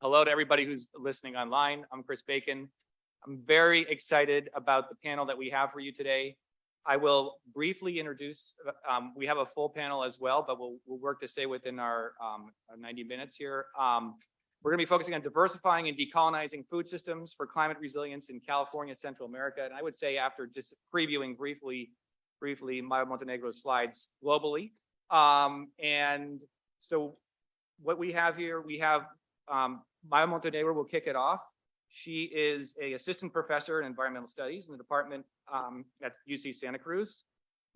Hello to everybody who's listening online. I'm Chris Bacon. I'm very excited about the panel that we have for you today. I will briefly introduce, we have a full panel as well, but we'll work to stay within our 90 minutes here. We're going to be focusing on diversifying and decolonizing food systems for climate resilience in California, Central America. And I would say after just previewing briefly Maywa Montenegro's slides globally. And so what we have here, we have Maywa Montenegro will kick it off. She is an assistant professor in environmental studies in the department at UC Santa Cruz.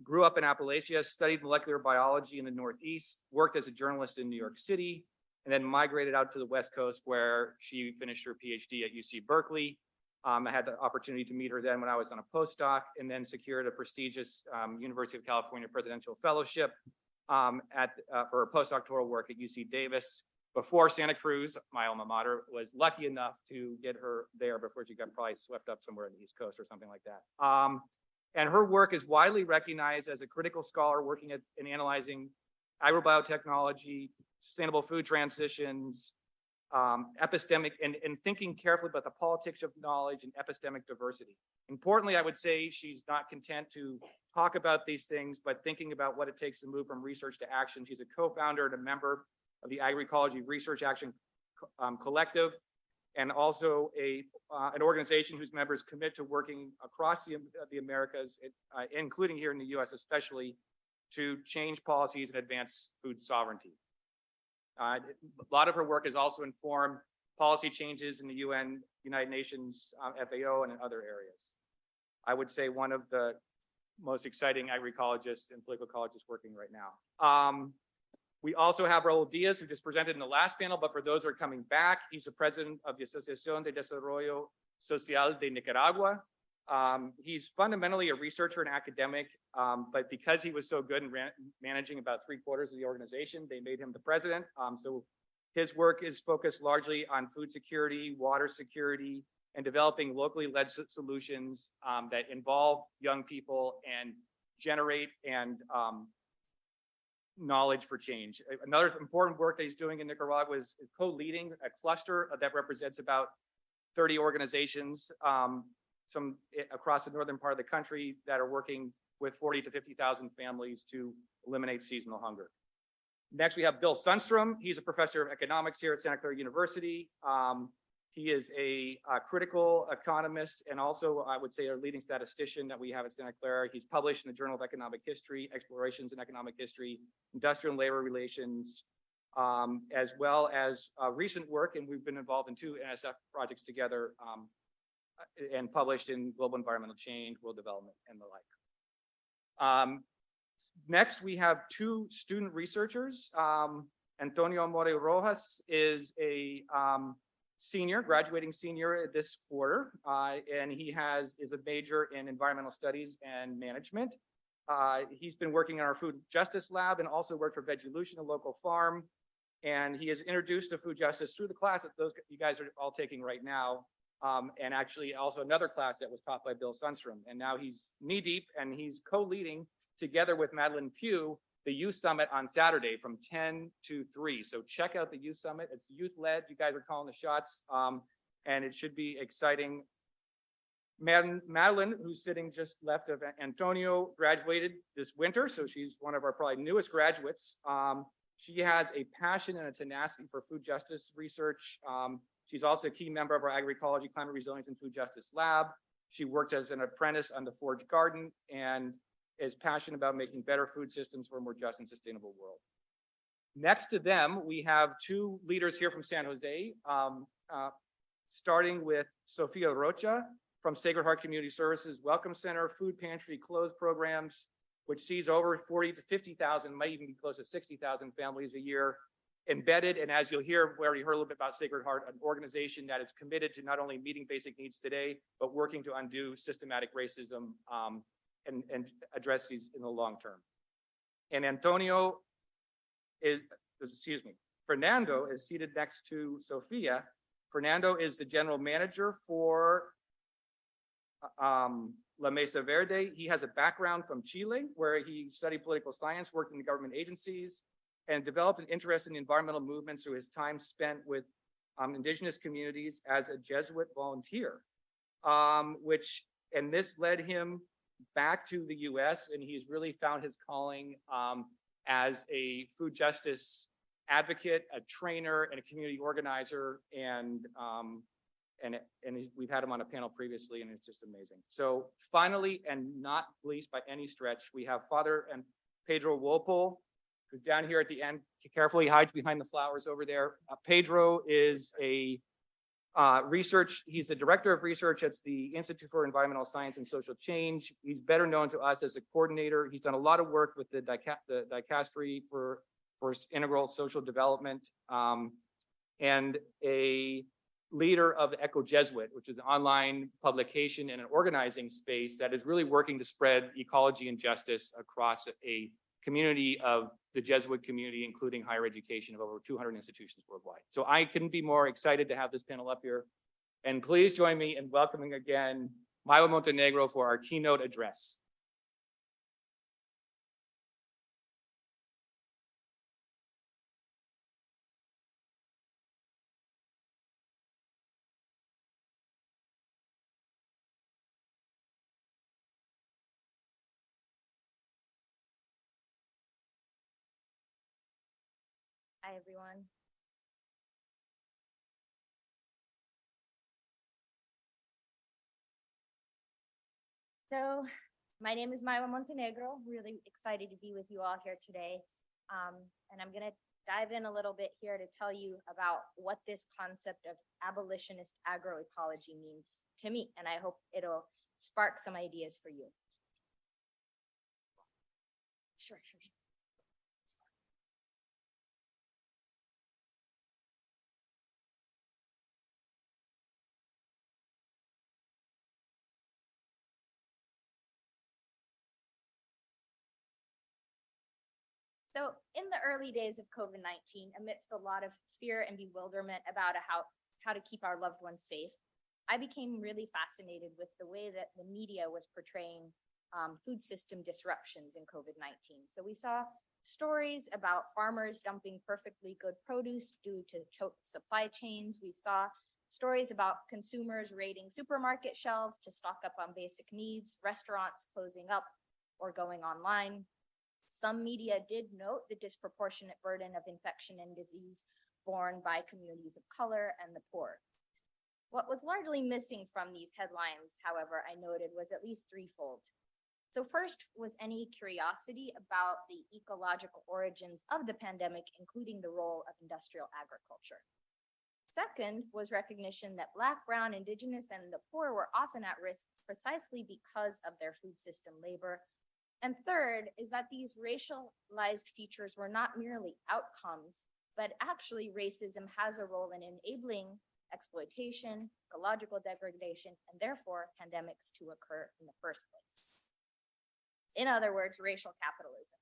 Grew up in Appalachia, studied molecular biology in the Northeast, worked as a journalist in New York City, and then migrated out to the West Coast where she finished her PhD at UC Berkeley. I had the opportunity to meet her then when I was on a postdoc, and then secured a prestigious University of California Presidential Fellowship for her postdoctoral work at UC Davis. Before Santa Cruz, my alma mater, was lucky enough to get her there before she got probably swept up somewhere in the East Coast or something like that. And her work is widely recognized as a critical scholar working in analyzing agrobiotechnology, sustainable food transitions, epistemic, and thinking carefully about the politics of knowledge and epistemic diversity. Importantly, I would say she's not content to talk about these things, but thinking about what it takes to move from research to action. She's a co-founder and a member of the Agroecology Research Action Collective, and also an organization whose members commit to working across the Americas, including here in the US especially, to change policies and advance food sovereignty. A lot of her work has also informed policy changes in the UN, United Nations, FAO, and in other areas. I would say one of the most exciting agroecologists and political ecologists working right now. We also have Raul Diaz, who just presented in the last panel, but for those who are coming back, he's the president of the Asociación de Desarrollo Social de Nicaragua. He's fundamentally a researcher and academic, but because he was so good in managing about 3/4 of the organization, they made him the president. So his work is focused largely on food security, water security, and developing locally led solutions that involve young people and generate and knowledge for change. Another important work that he's doing in Nicaragua is co-leading a cluster that represents about 30 organizations some across the northern part of the country that are working with 40 to 50,000 families to eliminate seasonal hunger. Next, we have Bill Sundstrom. He's a professor of economics here at Santa Clara University. He is a critical economist and also, I would say, a leading statistician that we have at Santa Clara. He's published in the Journal of Economic History, Explorations in Economic History, Industrial and Labor Relations, as well as recent work, and we've been involved in 2 NSF projects together and published in Global Environmental Change, World Development, and the like. Next, we have 2 student researchers. Antonio Amore Rojas is a graduating senior this quarter, and he is a major in environmental studies and management. He's been working in our food justice lab and also worked for Vegelution, a local farm. And he is introduced to food justice through the class that you guys are all taking right now. And actually also another class that was taught by Bill Sundstrom. And now he's knee deep and he's co-leading together with Madeline Pugh, the Youth Summit on Saturday from 10 to 3. So check out the Youth Summit. It's youth-led. You guys are calling the shots, and it should be exciting. Madeline, who's sitting just left of Antonio, graduated this winter, so she's one of our probably newest graduates. She has a passion and a tenacity for food justice research. She's also a key member of our agroecology, climate resilience, and food justice lab. She worked as an apprentice on the Forge Garden and is passionate about making better food systems for a more just and sustainable world. Next to them, we have 2 leaders here from San Jose, starting with Sofia Rocha from Sacred Heart Community Services Welcome Center, Food Pantry Clothes Programs, which sees over 40 to 50,000, might even be close to 60,000 families a year embedded. And as you'll hear, we already heard a little bit about Sacred Heart, an organization that is committed to not only meeting basic needs today, but working to undo systematic racism and address these in the long term. And Fernando is seated next to Sofia. Fernando is the general manager for La Mesa Verde. He has a background from Chile, where he studied political science, worked in the government agencies, and developed an interest in environmental movements through his time spent with indigenous communities as a Jesuit volunteer, and this led him back to the US, and he's really found his calling as a food justice advocate, a trainer, and a community organizer, and we've had him on a panel previously, and it's just amazing. So finally, and not least by any stretch, we have Father and Pedro Walpole, who's down here at the end, carefully hides behind the flowers over there. Pedro is he's the director of research at the Institute for Environmental Science and Social Change. He's better known to us as a coordinator. He's done a lot of work with the dicastery for integral social development, and a leader of Ecojesuit, which is an online publication and an organizing space that is really working to spread ecology and justice across a community of the Jesuit community, including higher education of over 200 institutions worldwide. So I couldn't be more excited to have this panel up here. And please join me in welcoming again Maywa Montenegro for our keynote address. Hi, everyone. So my name is Maywa Montenegro. Really excited to be with you all here today. And I'm going to dive in a little bit here to tell you about what this concept of abolitionist agroecology means to me. And I hope it'll spark some ideas for you. Sure. So in the early days of COVID-19, amidst a lot of fear and bewilderment about how to keep our loved ones safe, I became really fascinated with the way that the media was portraying food system disruptions in COVID-19. So we saw stories about farmers dumping perfectly good produce due to choked supply chains. We saw stories about consumers raiding supermarket shelves to stock up on basic needs, restaurants closing up or going online. Some media did note the disproportionate burden of infection and disease borne by communities of color and the poor. What was largely missing from these headlines, however, I noted was at least threefold. So first was any curiosity about the ecological origins of the pandemic, including the role of industrial agriculture. Second was recognition that Black, Brown, Indigenous, and the poor were often at risk precisely because of their food system labor. And third is that these racialized features were not merely outcomes, but actually racism has a role in enabling exploitation, ecological degradation, and therefore pandemics to occur in the first place. In other words, racial capitalism.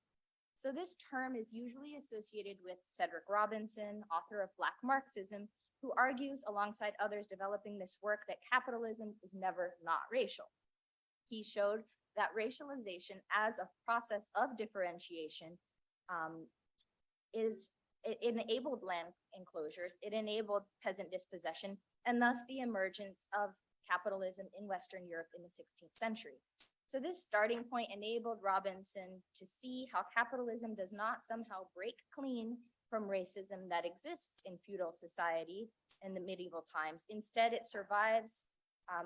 So this term is usually associated with Cedric Robinson, author of Black Marxism, who argues alongside others developing this work that capitalism is never not racial. He showed that racialization as a process of differentiation it enabled land enclosures, it enabled peasant dispossession, and thus the emergence of capitalism in Western Europe in the 16th century. So this starting point enabled Robinson to see how capitalism does not somehow break clean from racism that exists in feudal society in the medieval times. Instead, it survives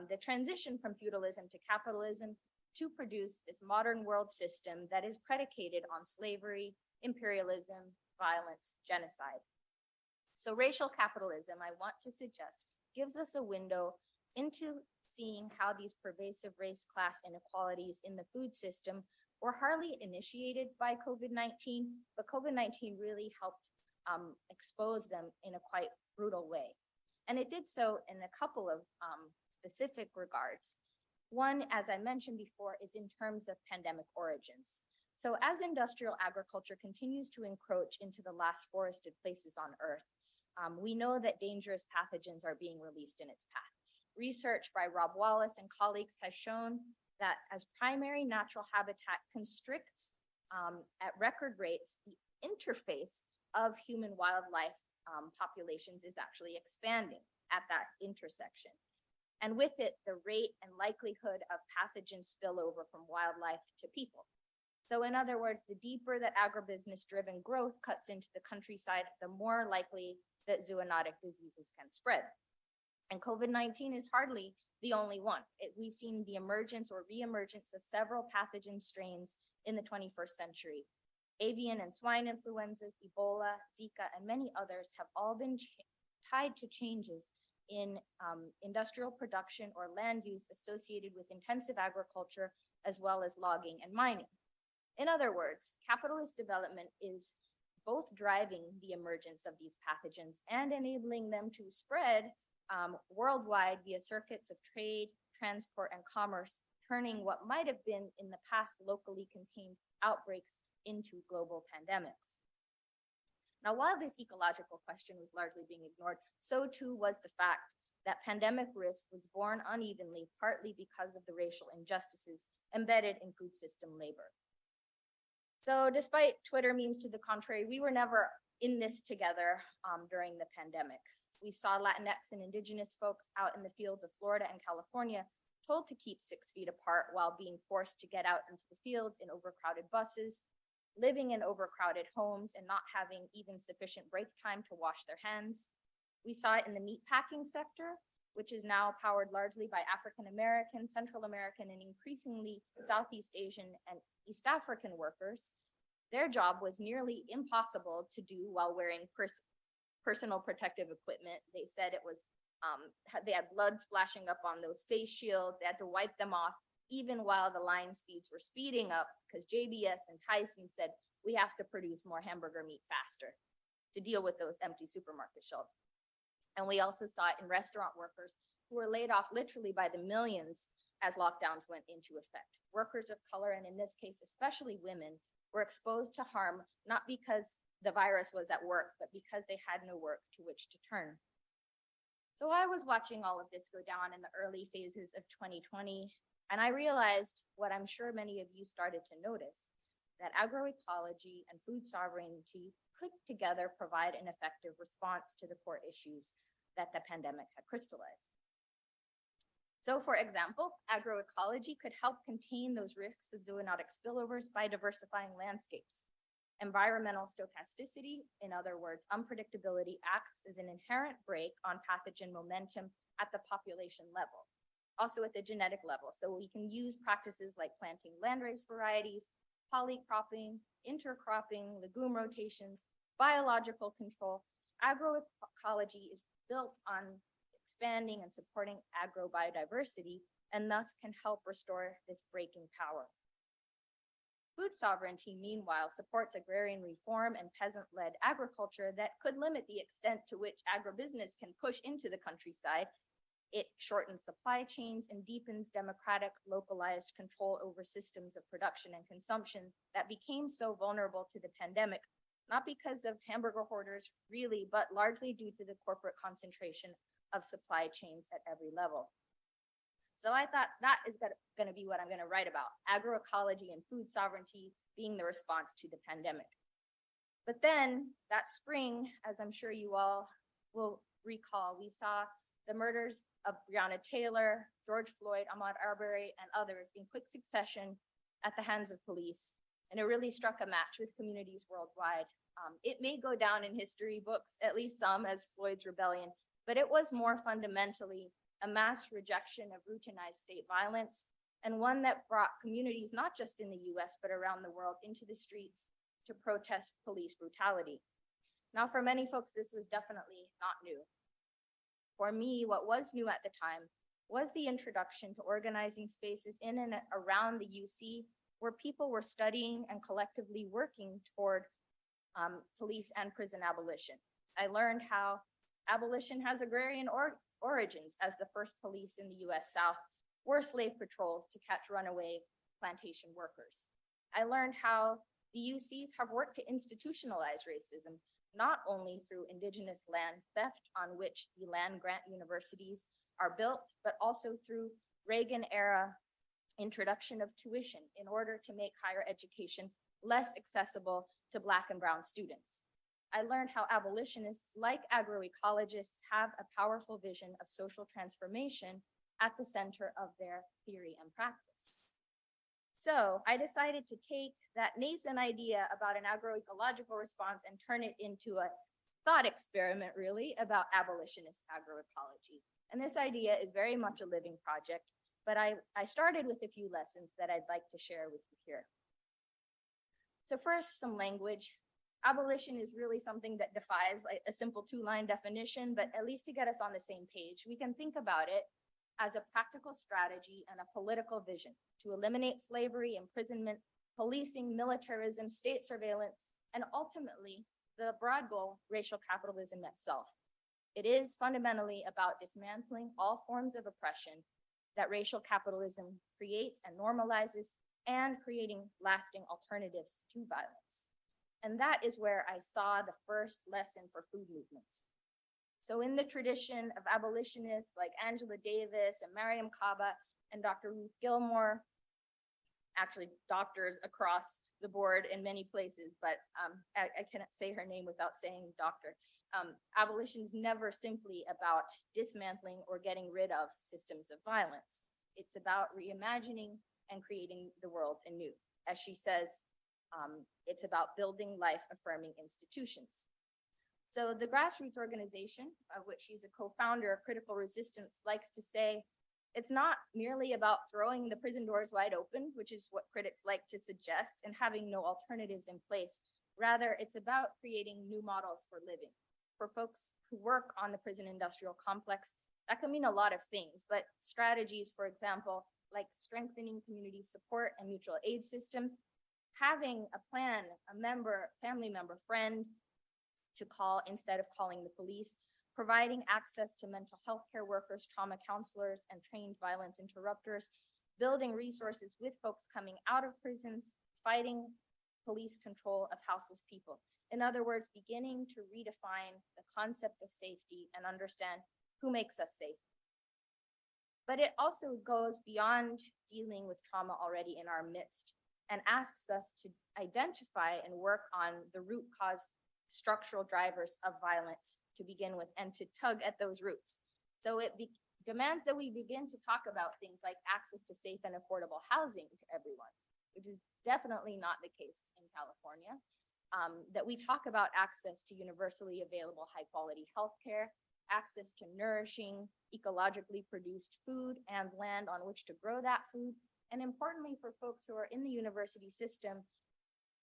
the transition from feudalism to capitalism to produce this modern world system that is predicated on slavery, imperialism, violence, genocide. So racial capitalism, I want to suggest, gives us a window into seeing how these pervasive race-class inequalities in the food system were hardly initiated by COVID-19, but COVID-19 really helped expose them in a quite brutal way. And it did so in a couple of specific regards. One, as I mentioned before, is in terms of pandemic origins. So as industrial agriculture continues to encroach into the last forested places on Earth, we know that dangerous pathogens are being released in its path. Research by Rob Wallace and colleagues has shown that as primary natural habitat constricts at record rates the interface of human wildlife populations is actually expanding at that intersection. And with it, the rate and likelihood of pathogen spillover from wildlife to people. So in other words, the deeper that agribusiness-driven growth cuts into the countryside, the more likely that zoonotic diseases can spread. And COVID-19 is hardly the only one. We've seen the emergence or reemergence of several pathogen strains in the 21st century. Avian and swine influenzas, Ebola, Zika, and many others have all been tied to changes in industrial production or land use associated with intensive agriculture, as well as logging and mining. In other words, capitalist development is both driving the emergence of these pathogens and enabling them to spread worldwide via circuits of trade, transport, and commerce, turning what might have been in the past locally contained outbreaks into global pandemics. Now, while this ecological question was largely being ignored, so too was the fact that pandemic risk was borne unevenly, partly because of the racial injustices embedded in food system labor. So despite Twitter memes to the contrary, we were never in this together during the pandemic. We saw Latinx and indigenous folks out in the fields of Florida and California told to keep 6 feet apart while being forced to get out into the fields in overcrowded buses, living in overcrowded homes and not having even sufficient break time to wash their hands. We saw it in the meatpacking sector, which is now powered largely by African American, Central American, and increasingly Southeast Asian and East African workers. Their job was nearly impossible to do while wearing personal protective equipment. They said it was, they had blood splashing up on those face shields. They had to wipe them off, even while the line speeds were speeding up, because JBS and Tyson said, we have to produce more hamburger meat faster to deal with those empty supermarket shelves. And we also saw it in restaurant workers who were laid off literally by the millions as lockdowns went into effect. Workers of color, and in this case, especially women, were exposed to harm, not because the virus was at work, but because they had no work to which to turn. So I was watching all of this go down in the early phases of 2020, and I realized what I'm sure many of you started to notice, that agroecology and food sovereignty could together provide an effective response to the core issues that the pandemic had crystallized. So for example, agroecology could help contain those risks of zoonotic spillovers by diversifying landscapes. Environmental stochasticity, in other words, unpredictability, acts as an inherent brake on pathogen momentum at the population level, also at the genetic level. So we can use practices like planting landrace varieties, polycropping, intercropping, legume rotations, biological control. Agroecology is built on expanding and supporting agrobiodiversity, and thus can help restore this braking power. Food sovereignty, meanwhile, supports agrarian reform and peasant-led agriculture that could limit the extent to which agribusiness can push into the countryside. It shortens supply chains and deepens democratic, localized control over systems of production and consumption that became so vulnerable to the pandemic, not because of hamburger hoarders, really, but largely due to the corporate concentration of supply chains at every level. So I thought that is going to be what I'm going to write about, agroecology and food sovereignty being the response to the pandemic. But then that spring, as I'm sure you all will recall, we saw the murders of Breonna Taylor, George Floyd, Ahmaud Arbery, and others in quick succession at the hands of police. And it really struck a match with communities worldwide. It may go down in history books, at least some, as Floyd's rebellion, but it was more fundamentally a mass rejection of routinized state violence, and one that brought communities, not just in the US, but around the world, into the streets to protest police brutality. Now, for many folks, this was definitely not new. For me, what was new at the time was the introduction to organizing spaces in and around the UC where people were studying and collectively working toward police and prison abolition. I learned how abolition has agrarian origins, as the first police in the US South were slave patrols to catch runaway plantation workers. I learned how the UCs have worked to institutionalize racism, not only through indigenous land theft on which the land-grant universities are built, but also through Reagan-era introduction of tuition in order to make higher education less accessible to Black and Brown students. I learned how abolitionists, like agroecologists, have a powerful vision of social transformation at the center of their theory and practice. So I decided to take that nascent idea about an agroecological response and turn it into a thought experiment, really, about abolitionist agroecology. And this idea is very much a living project, but I started with a few lessons that I'd like to share with you here. So first, some language. Abolition is really something that defies like a simple two-line definition, but at least to get us on the same page, we can think about it as a practical strategy and a political vision to eliminate slavery, imprisonment, policing, militarism, state surveillance, and ultimately the broad goal, racial capitalism itself. It is fundamentally about dismantling all forms of oppression that racial capitalism creates and normalizes, and creating lasting alternatives to violence. And that is where I saw the first lesson for food movements. So in the tradition of abolitionists like Angela Davis and Mariam Kaba and Dr. Ruth Gilmore, actually doctors across the board in many places, but I cannot say her name without saying doctor. Abolition is never simply about dismantling or getting rid of systems of violence. It's about reimagining and creating the world anew. As she says, it's about building life-affirming institutions. So the grassroots organization, of which she's a co-founder of Critical Resistance, likes to say, it's not merely about throwing the prison doors wide open, which is what critics like to suggest, and having no alternatives in place. Rather, it's about creating new models for living. For folks who work on the prison industrial complex, that can mean a lot of things, but strategies, for example, like strengthening community support and mutual aid systems, having a plan, a member, family member, friend to call instead of calling the police, providing access to mental health care workers, trauma counselors, and trained violence interrupters, building resources with folks coming out of prisons, fighting police control of houseless people. In other words, beginning to redefine the concept of safety and understand who makes us safe. But it also goes beyond dealing with trauma already in our midst and asks us to identify and work on the root cause structural drivers of violence to begin with and to tug at those roots. So it demands that we begin to talk about things like access to safe and affordable housing to everyone, which is definitely not the case in California. That we talk about access to universally available high-quality healthcare, access to nourishing, ecologically produced food and land on which to grow that food, and importantly for folks who are in the university system,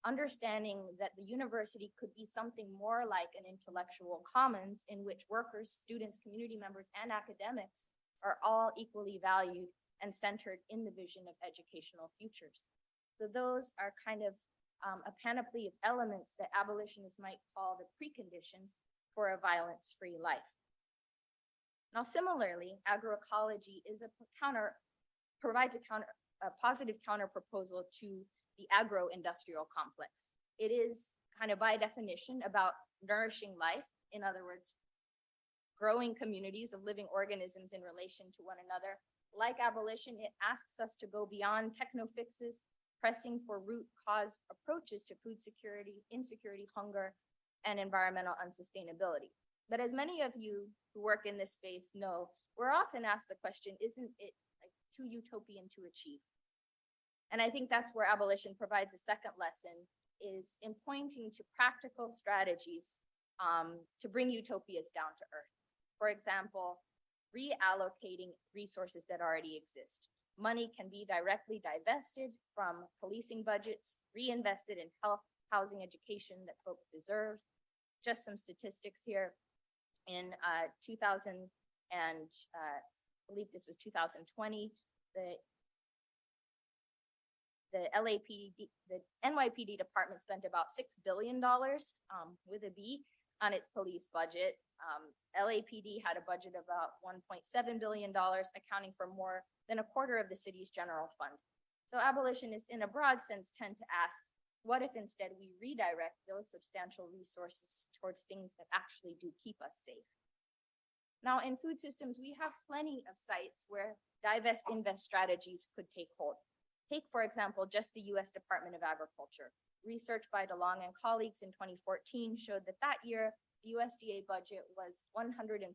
understanding that the university could be something more like an intellectual commons in which workers, students, community members, and academics are all equally valued and centered in the vision of educational futures. So those are kind of a panoply of elements that abolitionists might call the preconditions for a violence-free life. Now, similarly, agroecology is provides a positive counter proposal to the agro-industrial complex. It is kind of by definition about nourishing life. In other words, growing communities of living organisms in relation to one another. Like abolition, it asks us to go beyond techno fixes, pressing for root cause approaches to food security, insecurity, hunger, and environmental unsustainability. But as many of you who work in this space know, we're often asked the question, isn't it like too utopian to achieve? And I think that's where abolition provides a second lesson, is in pointing to practical strategies to bring utopias down to earth. For example, reallocating resources that already exist. Money can be directly divested from policing budgets, reinvested in health, housing, education that folks deserve. Just some statistics here. In 2000 and I believe this was 2020, the NYPD department spent about $6 billion with a B on its police budget. LAPD had a budget of about $1.7 billion, accounting for more than a quarter of the city's general fund. So abolitionists, in a broad sense, tend to ask, what if instead we redirect those substantial resources towards things that actually do keep us safe? Now, in food systems, we have plenty of sites where divest-invest strategies could take hold. Take, for example, just the US Department of Agriculture. Research by DeLong and colleagues in 2014 showed that that year, the USDA budget was $157.5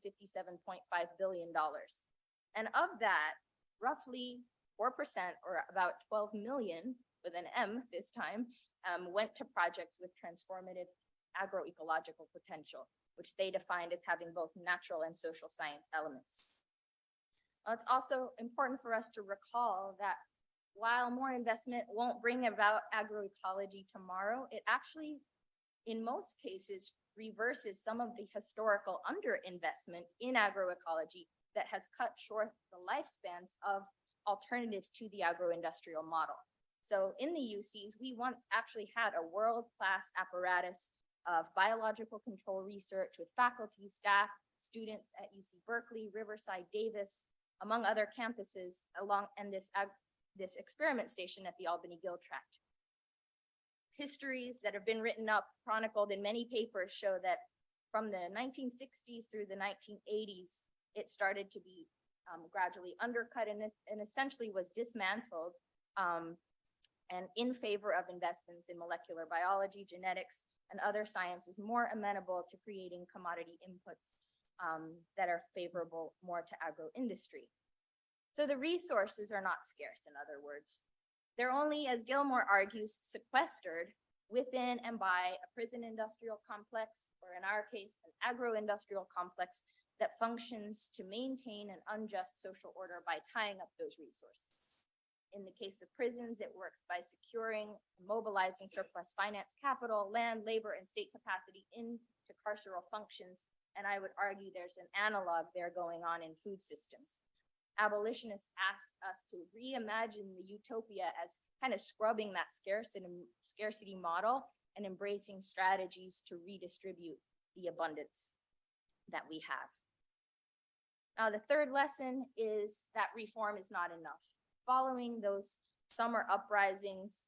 billion. And of that, roughly 4%, or about 12 million with an M this time, went to projects with transformative agroecological potential, which they defined as having both natural and social science elements. It's also important for us to recall that while more investment won't bring about agroecology tomorrow, it actually, in most cases, reverses some of the historical underinvestment in agroecology that has cut short the lifespans of alternatives to the agroindustrial model. So in the UCs, we once actually had a world-class apparatus of biological control research with faculty, staff, students at UC Berkeley, Riverside, Davis, among other campuses along, and this experiment station at the Albany Gill Tract. Histories that have been written up, chronicled in many papers, show that from the 1960s through the 1980s, it started to be gradually undercut and essentially was dismantled and in favor of investments in molecular biology, genetics, and other sciences more amenable to creating commodity inputs that are favorable more to agro-industry. So the resources are not scarce, in other words. They're only, as Gilmore argues, sequestered within and by a prison industrial complex, or in our case, an agro-industrial complex that functions to maintain an unjust social order by tying up those resources. In the case of prisons, it works by securing, mobilizing surplus finance capital, land, labor, and state capacity into carceral functions. And I would argue there's an analog there going on in food systems. Abolitionists ask us to reimagine the utopia as kind of scrubbing that scarcity model and embracing strategies to redistribute the abundance that we have. Now, the third lesson is that reform is not enough. Following those summer uprisings,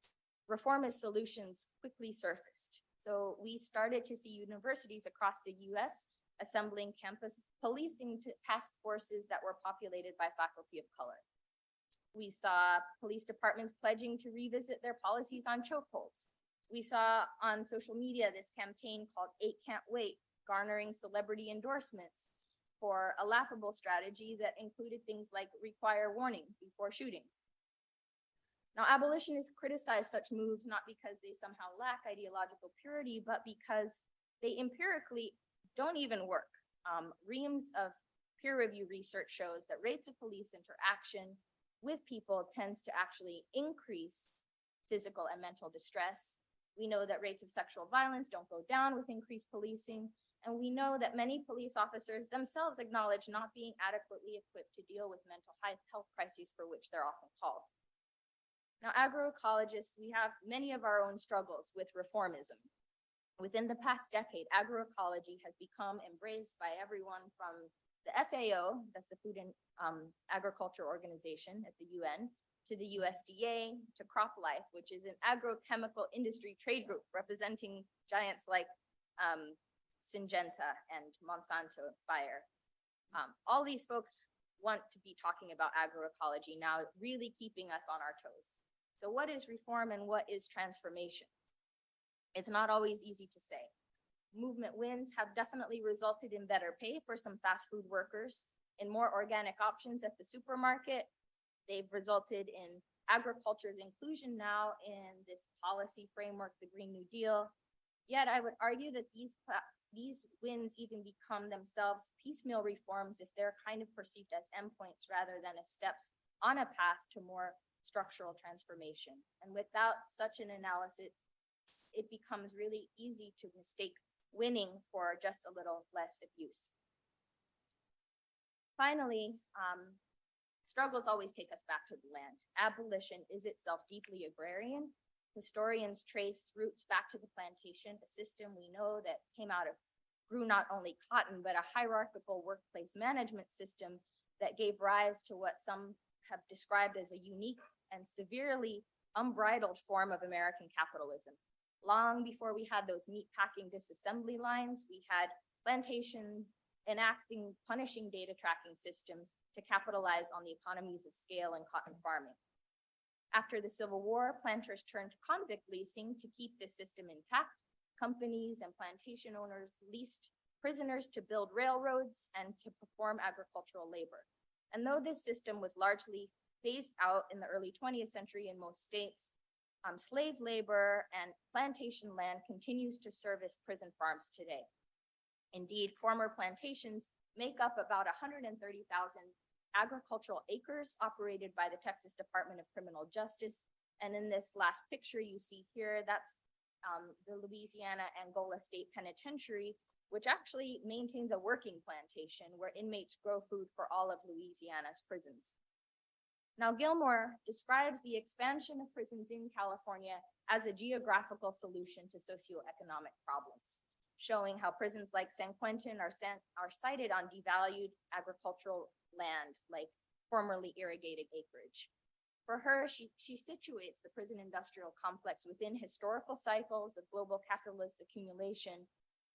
reformist solutions quickly surfaced. So we started to see universities across the US assembling campus policing task forces that were populated by faculty of color. We saw police departments pledging to revisit their policies on chokeholds. We saw on social media this campaign called 8 Can't Wait, garnering celebrity endorsements for a laughable strategy that included things like require warning before shooting. Now, abolitionists criticize such moves not because they somehow lack ideological purity, but because they empirically don't even work. Reams of peer review research shows that rates of police interaction with people tends to actually increase physical and mental distress. We know that rates of sexual violence don't go down with increased policing. And we know that many police officers themselves acknowledge not being adequately equipped to deal with mental health crises for which they're often called. Now, agroecologists, we have many of our own struggles with reformism. Within the past decade, agroecology has become embraced by everyone from the FAO, that's the Food and Agriculture Organization at the UN, to the USDA, to CropLife, which is an agrochemical industry trade group representing giants like Syngenta and Monsanto Bayer. All these folks want to be talking about agroecology now, really keeping us on our toes. So what is reform and what is transformation? It's not always easy to say. Movement wins have definitely resulted in better pay for some fast food workers, in more organic options at the supermarket. They've resulted in agriculture's inclusion now in this policy framework, the Green New Deal. Yet I would argue that these wins even become themselves piecemeal reforms if they're kind of perceived as endpoints rather than as steps on a path to more structural transformation. And without such an analysis, it becomes really easy to mistake winning for just a little less abuse. Finally, struggles always take us back to the land. Abolition is itself deeply agrarian. Historians trace roots back to the plantation, a system we know that grew not only cotton, but a hierarchical workplace management system that gave rise to what some have described as a unique and severely unbridled form of American capitalism. Long before we had those meatpacking disassembly lines, we had plantations enacting punishing data tracking systems to capitalize on the economies of scale in cotton farming. After the Civil War, planters turned to convict leasing to keep the system intact. Companies and plantation owners leased prisoners to build railroads and to perform agricultural labor. And though this system was largely phased out in the early 20th century in most states, slave labor and plantation land continues to service prison farms today. Indeed, former plantations make up about 130,000 agricultural acres operated by the Texas Department of Criminal Justice. And in this last picture you see here, that's the Louisiana Angola State Penitentiary, which actually maintains a working plantation where inmates grow food for all of Louisiana's prisons. Now, Gilmore describes the expansion of prisons in California as a geographical solution to socioeconomic problems, showing how prisons like San Quentin are sited on devalued agricultural land, like formerly irrigated acreage. For her, she situates the prison industrial complex within historical cycles of global capitalist accumulation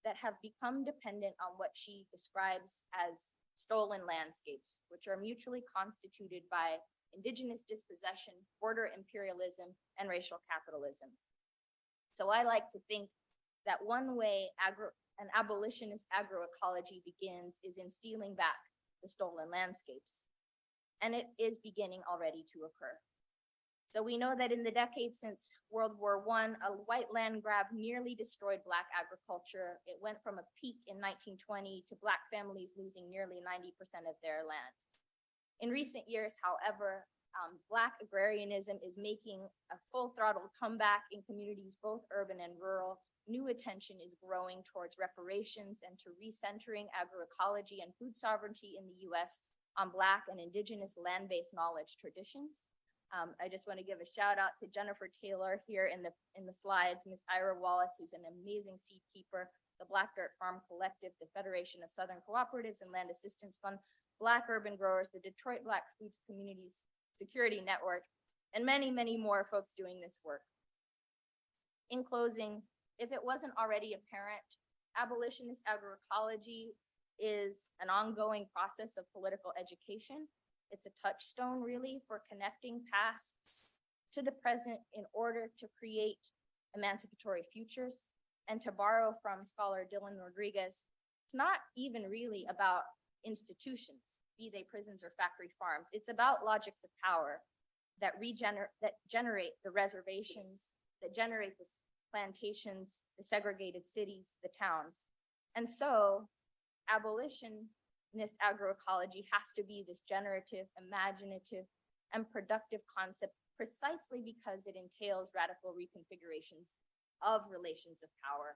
that have become dependent on what she describes as stolen landscapes, which are mutually constituted by indigenous dispossession, border imperialism, and racial capitalism. So I like to think that one way an abolitionist agroecology begins is in stealing back the stolen landscapes. And it is beginning already to occur. So we know that in the decades since World War I, a white land grab nearly destroyed Black agriculture. It went from a peak in 1920 to Black families losing nearly 90% of their land. In recent years, however, Black agrarianism is making a full throttle comeback in communities, both urban and rural. New attention is growing towards reparations and to recentering agroecology and food sovereignty in the US on Black and indigenous land-based knowledge traditions. I just want to give a shout out to Jennifer Taylor here in the slides, Ms. Ira Wallace, who's an amazing seed keeper, the Black Dirt Farm Collective, the Federation of Southern Cooperatives and Land Assistance Fund, Black Urban Growers, the Detroit Black Foods Communities Security Network, and many, many more folks doing this work. In closing, if it wasn't already apparent, abolitionist agroecology is an ongoing process of political education. It's a touchstone, really, for connecting pasts to the present in order to create emancipatory futures. And to borrow from scholar Dylan Rodriguez, it's not even really about institutions, be they prisons or factory farms. It's about logics of power that generate the reservations, that generate the plantations, the segregated cities, the towns. And so abolitionist agroecology has to be this generative, imaginative, and productive concept precisely because it entails radical reconfigurations of relations of power,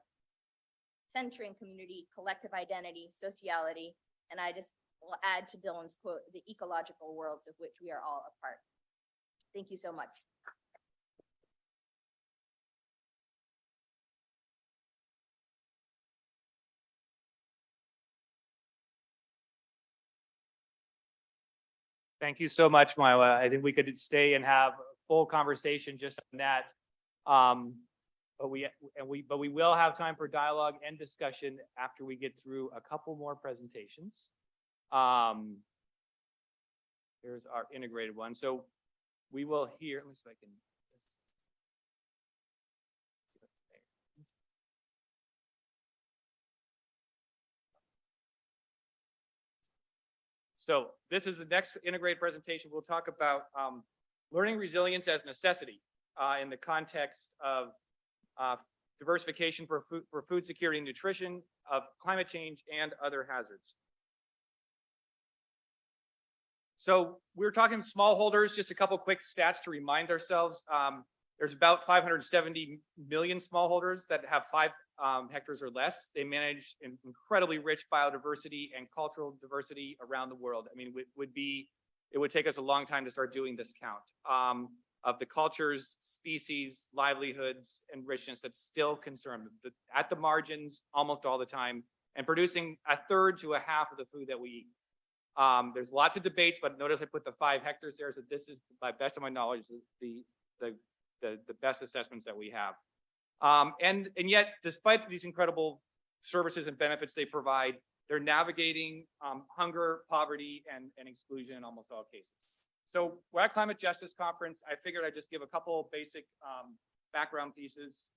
centering community, collective identity, sociality, and I just will add to Dylan's quote, the ecological worlds of which we are all a part. Thank you so much. Thank you so much, Maywa. I think we could stay and have a full conversation just on that. But we will have time for dialogue and discussion after we get through a couple more presentations. Here's our integrated one. So we will hear, let me see if I can. So this is the next integrated presentation. We'll talk about learning resilience as necessity in the context of diversification for food security and nutrition, of climate change and other hazards. So we're talking smallholders, just a couple quick stats to remind ourselves. There's about 570 million smallholders that have 5 hectares or less. They manage an incredibly rich biodiversity and cultural diversity around the world. I mean, it would take us a long time to start doing this count of the cultures, species, livelihoods, and richness that's still concerned at the margins almost all the time and producing a third to a half of the food that we eat. There's lots of debates, but notice I put the 5 hectares there. So this is, by best of my knowledge, the best assessments that we have. And yet, despite these incredible services and benefits they provide, they're navigating hunger, poverty, and exclusion in almost all cases. So we're at Climate Justice Conference. I figured I'd just give a couple basic background pieces.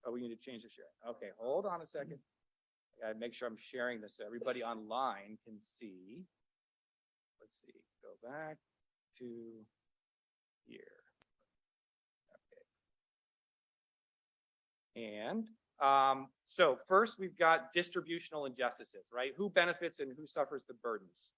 Oh, we need to change the share. Okay, hold on a second. I gotta make sure I'm sharing this so everybody online can see. Let's see, go back to here. Okay. And so first we've got distributional injustices, right? Who benefits and who suffers the burdens?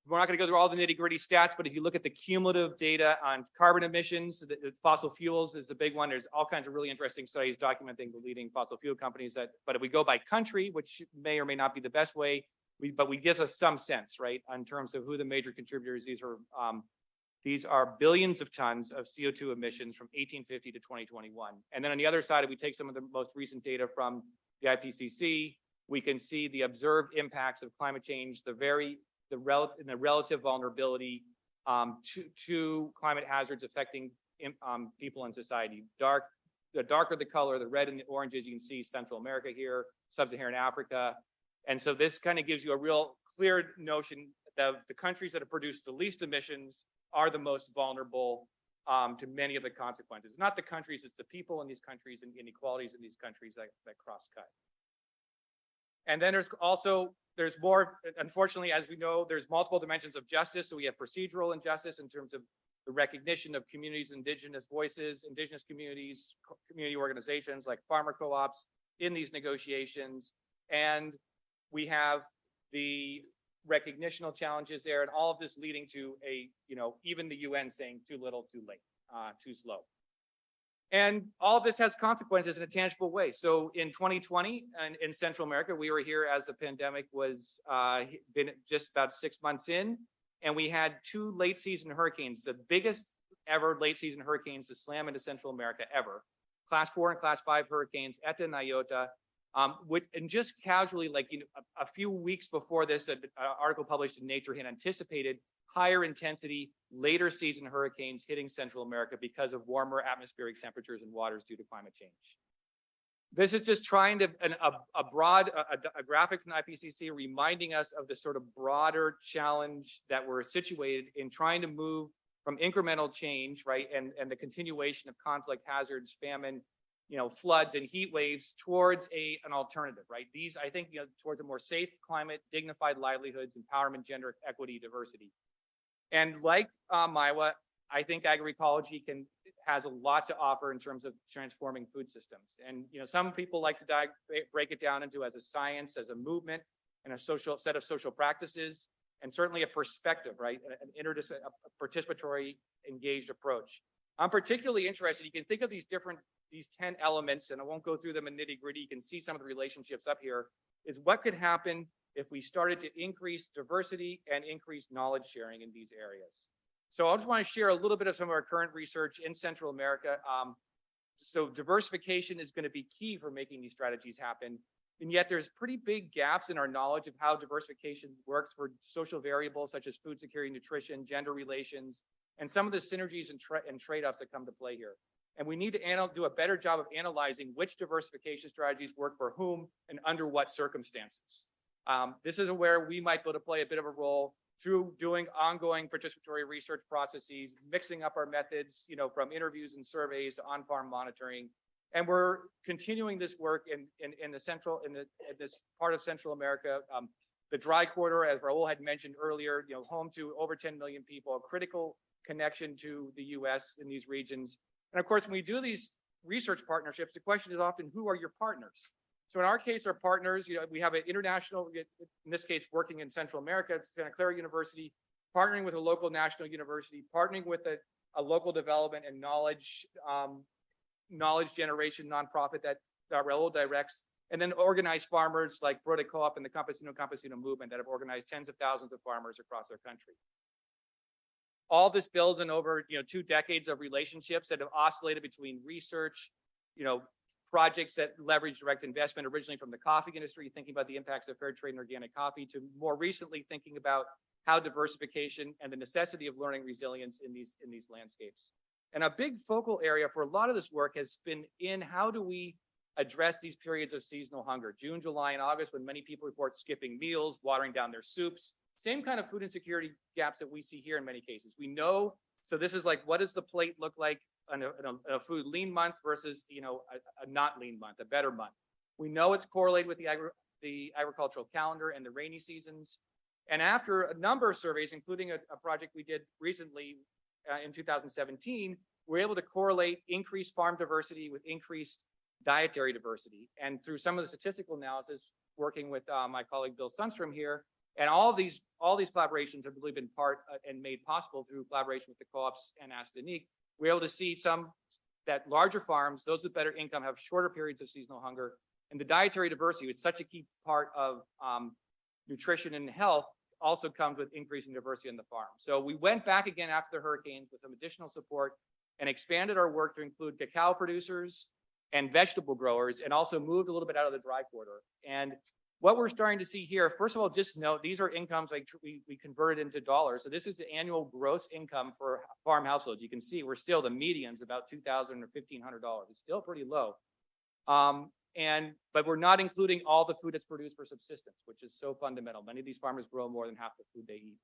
We're not going to go through all the nitty-gritty stats, but if you look at the cumulative data on carbon emissions, the fossil fuels is the big one. There's all kinds of really interesting studies documenting the leading fossil fuel companies but if we go by country, which may or may not be the best way, but we give us some sense, right, in terms of who the major contributors. These are billions of tons of CO2 emissions from 1850 to 2021. And then on the other side, if we take some of the most recent data from the IPCC, we can see the observed impacts of climate change, the relative vulnerability to climate hazards affecting people in society. The darker the color, the red and the oranges, you can see Central America here, Sub-Saharan Africa. And so this kind of gives you a real clear notion that the countries that have produced the least emissions are the most vulnerable to many of the consequences. Not the countries, it's the people in these countries and inequalities in these countries that cross-cut. And then there's more, unfortunately, as we know, there's multiple dimensions of justice. So we have procedural injustice in terms of the recognition of communities, indigenous voices, indigenous communities, community organizations like farmer co-ops in these negotiations. And we have the recognitional challenges there, and all of this leading to even the UN saying too little, too late, too slow. And all of this has consequences in a tangible way. So in 2020, and in Central America, we were here as the pandemic was been just about 6 months in, and we had 2 late season hurricanes, the biggest ever late season hurricanes to slam into Central America ever. Class 4 and Class 5 hurricanes, Eta and Iota. And just casually, a few weeks before this, an article published in Nature had anticipated higher intensity, later season hurricanes hitting Central America because of warmer atmospheric temperatures and waters due to climate change. This is just trying to, a graphic from IPCC reminding us of the sort of broader challenge that we're situated in, trying to move from incremental change, right, and the continuation of conflict, hazards, famine, floods and heat waves towards an alternative, right? These, I think, towards a more safe climate, dignified livelihoods, empowerment, gender equity, diversity. And like Maywa, I think agroecology has a lot to offer in terms of transforming food systems. And some people like to break it down into as a science, as a movement, and a set of social practices, and certainly a perspective, right? A participatory, engaged approach. I'm particularly interested. You can think of these 10 elements, and I won't go through them in nitty gritty. You can see some of the relationships up here. Is what could happen if we started to increase diversity and increase knowledge sharing in these areas. So I just want to share a little bit of some of our current research in Central America. So diversification is going to be key for making these strategies happen. And yet there's pretty big gaps in our knowledge of how diversification works for social variables such as food security, nutrition, gender relations, and some of the synergies and trade-offs that come to play here. And we need to do a better job of analyzing which diversification strategies work for whom and under what circumstances. This is where we might be able to play a bit of a role through doing ongoing participatory research processes, mixing up our methods, from interviews and surveys to on-farm monitoring. And we're continuing this work in this part of Central America. The dry corridor, as Raul had mentioned earlier, home to over 10 million people, a critical connection to the US in these regions. And of course, when we do these research partnerships, the question is often, who are your partners? So in our case, our partners, we have an international, in this case, working in Central America, Santa Clara University, partnering with a local national university, partnering with a local development and knowledge generation nonprofit that Raul directs, and then organized farmers like Brode Co-op and the Campesino movement that have organized tens of thousands of farmers across our country. All this builds in over 2 decades of relationships that have oscillated between research, projects that leverage direct investment, originally from the coffee industry, thinking about the impacts of fair trade and organic coffee, to more recently thinking about how diversification and the necessity of learning resilience in these landscapes. And a big focal area for a lot of this work has been in how do we address these periods of seasonal hunger, June, July, and August, when many people report skipping meals, watering down their soups, same kind of food insecurity gaps that we see here in many cases. We know, so this is like, what does the plate look like in a food lean month versus, a not lean month, a better month. We know it's correlated with the agricultural calendar and the rainy seasons. And after a number of surveys, including a project we did recently in 2017, we're able to correlate increased farm diversity with increased dietary diversity. And through some of the statistical analysis, working with my colleague Bill Sundstrom here, and all these collaborations have really been part and made possible through collaboration with the co-ops and ASDENIC. We're able to see that larger farms, those with better income, have shorter periods of seasonal hunger. And the dietary diversity, which is such a key part of nutrition and health, also comes with increasing diversity on the farm. So we went back again after the hurricanes with some additional support and expanded our work to include cacao producers and vegetable growers, and also moved a little bit out of the dry quarter. And what we're starting to see here, first of all, just note, these are incomes like we converted into dollars. So this is the annual gross income for farm households. You can see we're still, the median's about $2,000 or $1,500. It's still pretty low. But we're not including all the food that's produced for subsistence, which is so fundamental. Many of these farmers grow more than half the food they eat.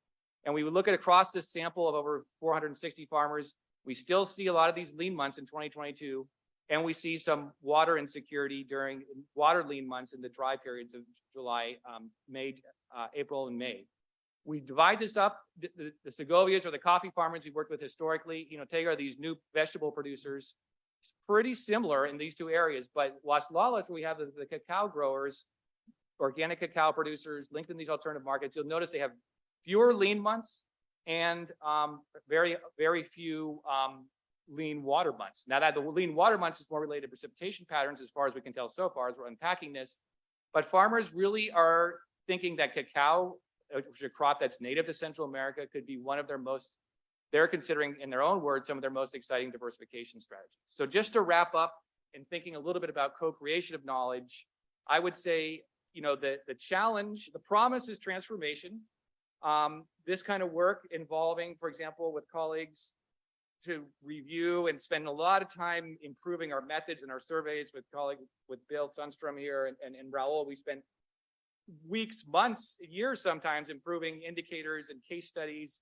And we would look at across this sample of over 460 farmers, we still see a lot of these lean months in 2022. And we see some water insecurity during water lean months in the dry periods of July, April, and May. We divide this up. The Segovias are the coffee farmers we worked with historically. Tega are these new vegetable producers. It's pretty similar in these two areas, but Las Lalas, we have the cacao growers, organic cacao producers linked in these alternative markets. You'll notice they have fewer lean months and very, very few lean water months. Now that the lean water months is more related to precipitation patterns, as far as we can tell so far as we're unpacking this, but farmers really are thinking that cacao, which is a crop that's native to Central America, could be one of they're considering, in their own words, some of their most exciting diversification strategies. So just to wrap up and thinking a little bit about co-creation of knowledge, I would say, the challenge, the promise is transformation. This kind of work involving, for example, with colleagues, to review and spend a lot of time improving our methods and our surveys with Bill Sundstrom here and Raul. We spent weeks, months, years sometimes improving indicators and case studies.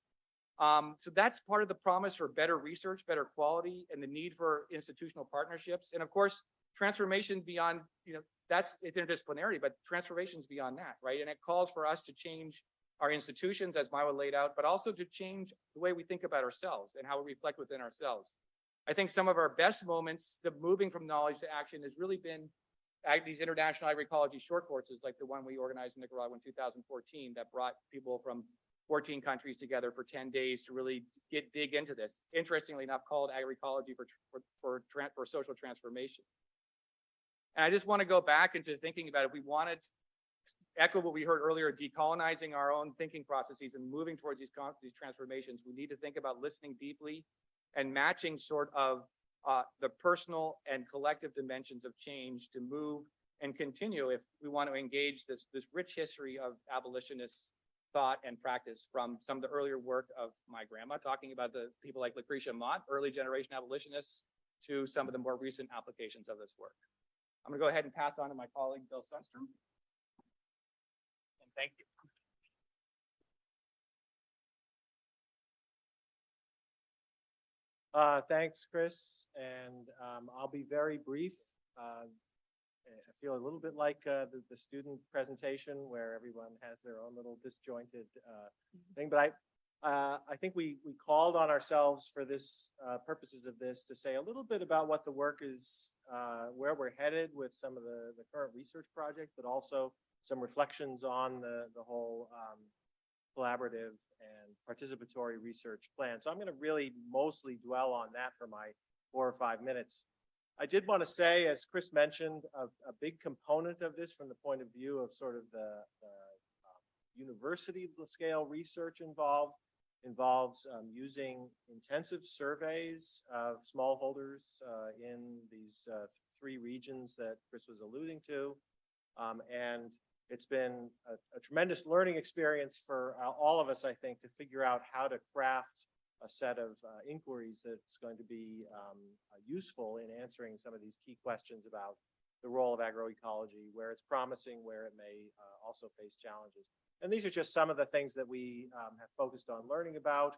So that's part of the promise for better research, better quality, and the need for institutional partnerships. And of course, transformation beyond, it's interdisciplinary, but transformations beyond that, right? And it calls for us to change our institutions, as Maywa laid out, but also to change the way we think about ourselves and how we reflect within ourselves. I think some of our best moments, the moving from knowledge to action, has really been these international agroecology short courses, like the one we organized in Nicaragua in 2014, that brought people from 14 countries together for 10 days to really dig into this. Interestingly enough, called agroecology for social transformation. And I just want to go back into thinking about if we wanted echo what we heard earlier, decolonizing our own thinking processes and moving towards these transformations, we need to think about listening deeply and matching sort of the personal and collective dimensions of change to move and continue if we want to engage this rich history of abolitionist thought and practice, from some of the earlier work of my grandma, talking about the people like Lucretia Mott, early generation abolitionists, to some of the more recent applications of this work. I'm going to go ahead and pass on to my colleague, Bill Sundstrom. Thank you. Thanks, Chris. And I'll be very brief. I feel a little bit like the student presentation where everyone has their own little disjointed thing. But I think we called on ourselves for this purposes of this to say a little bit about what the work is, where we're headed with some of the current research project, but also some reflections on the whole collaborative and participatory research plan. So I'm going to really mostly dwell on that for my 4 or 5 minutes. I did want to say, as Chris mentioned, a big component of this from the point of view of sort of the university scale research involves using intensive surveys of smallholders in these 3 regions that Chris was alluding to. And it's been a tremendous learning experience for all of us, I think, to figure out how to craft a set of inquiries that's going to be useful in answering some of these key questions about the role of agroecology, where it's promising, where it may also face challenges. And these are just some of the things that we have focused on learning about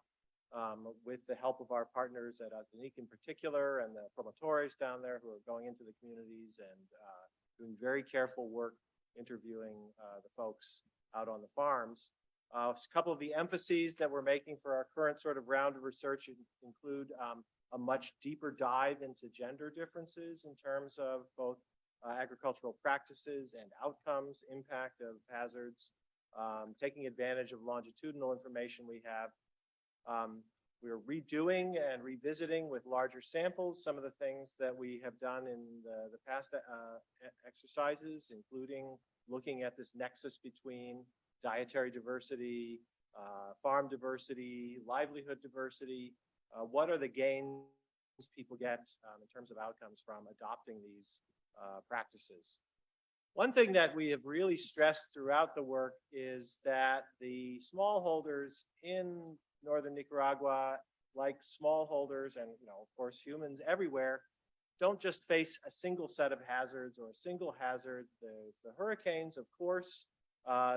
with the help of our partners at ASDENIC in particular, and the promotores down there who are going into the communities and doing very careful work interviewing the folks out on the farms. A couple of the emphases that we're making for our current sort of round of research include a much deeper dive into gender differences in terms of both agricultural practices and outcomes, impact of hazards, taking advantage of longitudinal information we have. We're redoing and revisiting with larger samples some of the things that we have done in the past exercises, including looking at this nexus between dietary diversity, farm diversity, livelihood diversity. What are the gains people get in terms of outcomes from adopting these practices? One thing that we have really stressed throughout the work is that the smallholders in northern Nicaragua, like smallholders and, of course, humans everywhere, don't just face a single set of hazards or a single hazard. There's the hurricanes, of course.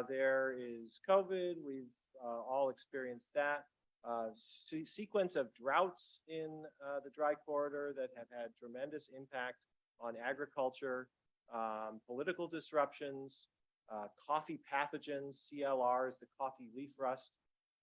There is COVID. We've all experienced that. Sequence of droughts in the dry corridor that have had tremendous impact on agriculture, political disruptions, coffee pathogens, CLRs, the coffee leaf rust.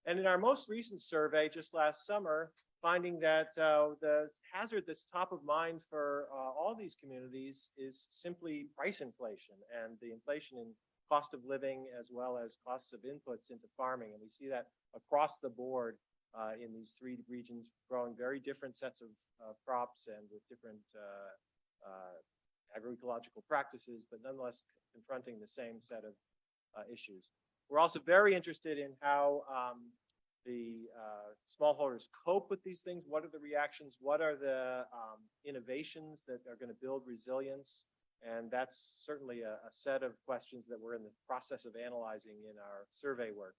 And in our most recent survey just last summer, finding that the hazard that's top of mind for all these communities is simply price inflation and the inflation in cost of living as well as costs of inputs into farming. And we see that across the board in these three regions, growing very different sets of crops and with different agroecological practices, but nonetheless confronting the same set of issues. We're also very interested in how the smallholders cope with these things. What are the reactions? What are the innovations that are going to build resilience? And that's certainly a set of questions that we're in the process of analyzing in our survey work.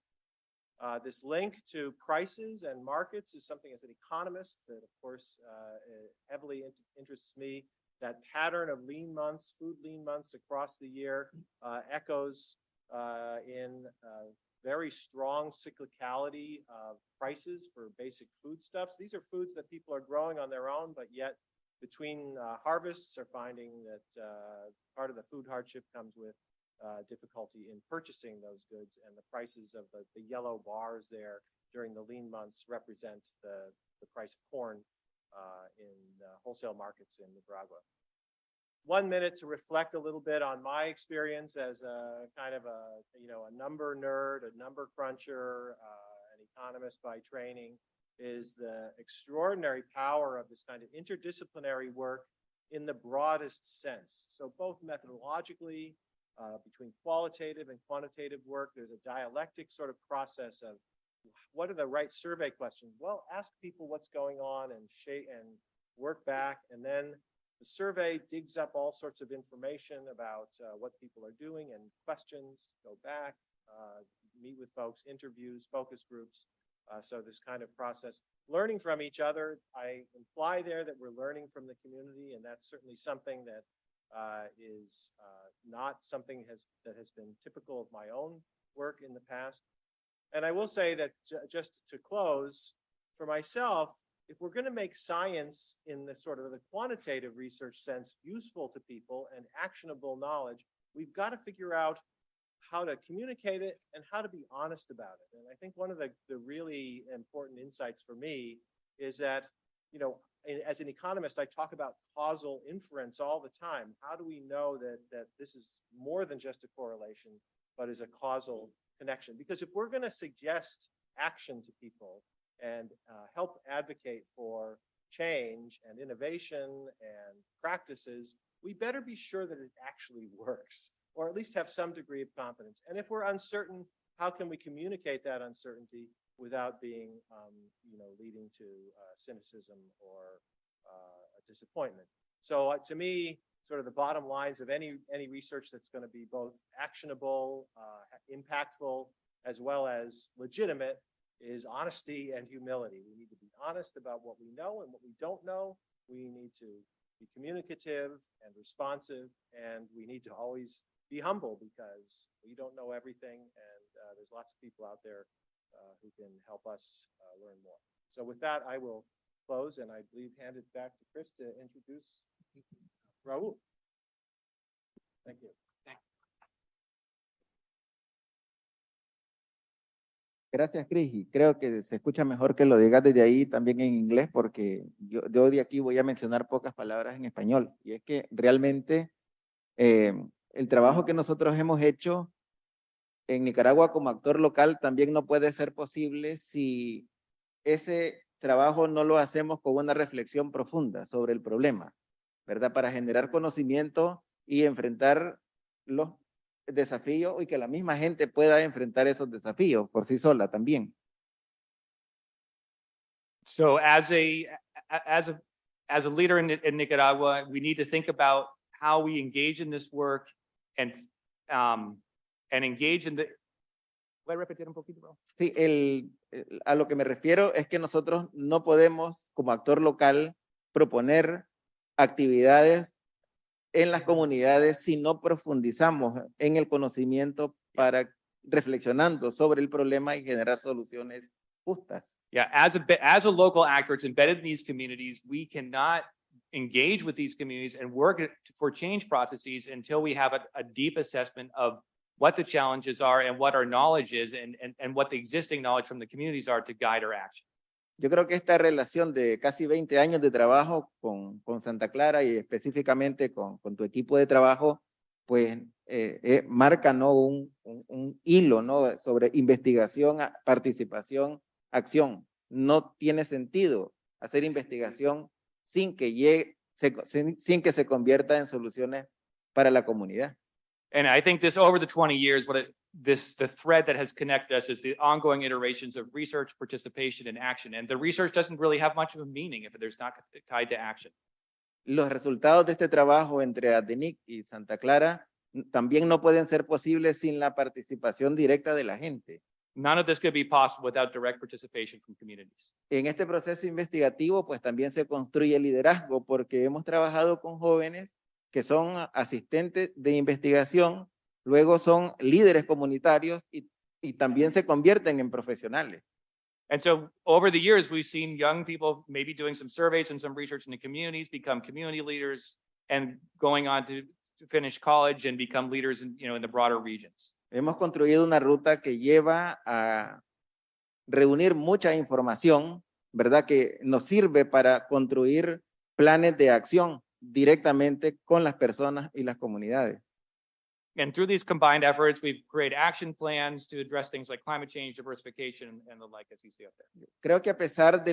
This link to prices and markets is something as an economist that, of course, heavily interests me. That pattern of lean months, food lean months across the year echoes in very strong cyclicality of prices for basic foodstuffs. These are foods that people are growing on their own, but yet between harvests are finding that part of the food hardship comes with difficulty in purchasing those goods, and the prices of the yellow bars there during the lean months represent the price of corn in wholesale markets in Nicaragua. 1 minute to reflect a little bit on my experience as a kind of a number nerd, a number cruncher, an economist by training, is the extraordinary power of this kind of interdisciplinary work in the broadest sense. So both methodologically, between qualitative and quantitative work, there's a dialectic sort of process of what are the right survey questions? Well, ask people what's going on and work back, and then the survey digs up all sorts of information about what people are doing and questions, go back, meet with folks, interviews, focus groups. So this kind of process, learning from each other. I imply there that we're learning from the community, and that's certainly something that is not something that has been typical of my own work in the past. And I will say that just to close, for myself, if we're going to make science in the sort of the quantitative research sense useful to people and actionable knowledge, we've got to figure out how to communicate it and how to be honest about it. And I think one of the really important insights for me is that, as an economist, I talk about causal inference all the time. How do we know that this is more than just a correlation, but is a causal connection? Because if we're going to suggest action to people and help advocate for change and innovation and practices, we better be sure that it actually works, or at least have some degree of confidence. And if we're uncertain, how can we communicate that uncertainty without being, leading to cynicism or disappointment? So to me, sort of the bottom lines of any research that's going to be both actionable, impactful, as well as legitimate is honesty and humility. We need to be honest about what we know and what we don't know. We need to be communicative and responsive, and we need to always be humble because we don't know everything, and there's lots of people out there who can help us learn more. So with that, I will close, and I believe hand it back to Chris to introduce Raul. Thank you. Gracias, Chris. Y creo que se escucha mejor que lo digas desde ahí también en inglés, porque yo de aquí voy a mencionar pocas palabras en español. Y es que realmente el trabajo que nosotros hemos hecho en Nicaragua como actor local también no puede ser posible si ese trabajo no lo hacemos con una reflexión profunda sobre el problema, ¿verdad? Para generar conocimiento y enfrentar los desafíos y que la misma gente pueda enfrentar esos desafíos por sí sola también. So as a leader in Nicaragua, we need to think about how we engage in this work and engage in the. ¿Puede repetir un poquito, bro? Sí, a lo que me refiero es que nosotros no podemos, como actor local, proponer actividades en las comunidades si no profundizamos en el conocimiento para reflexionando sobre el problema y generar soluciones justas. Yeah, as a local actor, it's embedded in these communities. We cannot engage with these communities and work for change processes until we have a deep assessment of what the challenges are and what our knowledge is and what the existing knowledge from the communities are to guide our action. Yo creo que esta relación de casi 20 años de trabajo con Santa Clara y específicamente con tu equipo de trabajo, pues marca, ¿no? un hilo, ¿no? Sobre investigación, participación, acción. No tiene sentido hacer investigación sin que se convierta en soluciones para la comunidad. And I think this over the 20 years, the thread that has connected us is the ongoing iterations of research, participation, and action. And the research doesn't really have much of a meaning if there's not tied to action. Los resultados de este trabajo entre ASDENIC y Santa Clara también no pueden ser posibles sin la participación directa de la gente. None of this could be possible without direct participation from communities. En este proceso investigativo, pues también se construye liderazgo porque hemos trabajado con jóvenes que son asistentes de investigación, luego son líderes comunitarios y también se convierten en profesionales. And so over the years, we've seen young people maybe doing some surveys and some research in the communities, become community leaders and going on to finish college and become leaders in the broader regions. Hemos construido una ruta que lleva a reunir mucha información, ¿verdad? Que nos sirve para construir planes de acción directamente con las personas y las comunidades. And through these combined efforts, we've created action plans to address things like climate change, diversification, and the like, as you see up there. Creo que a pesar de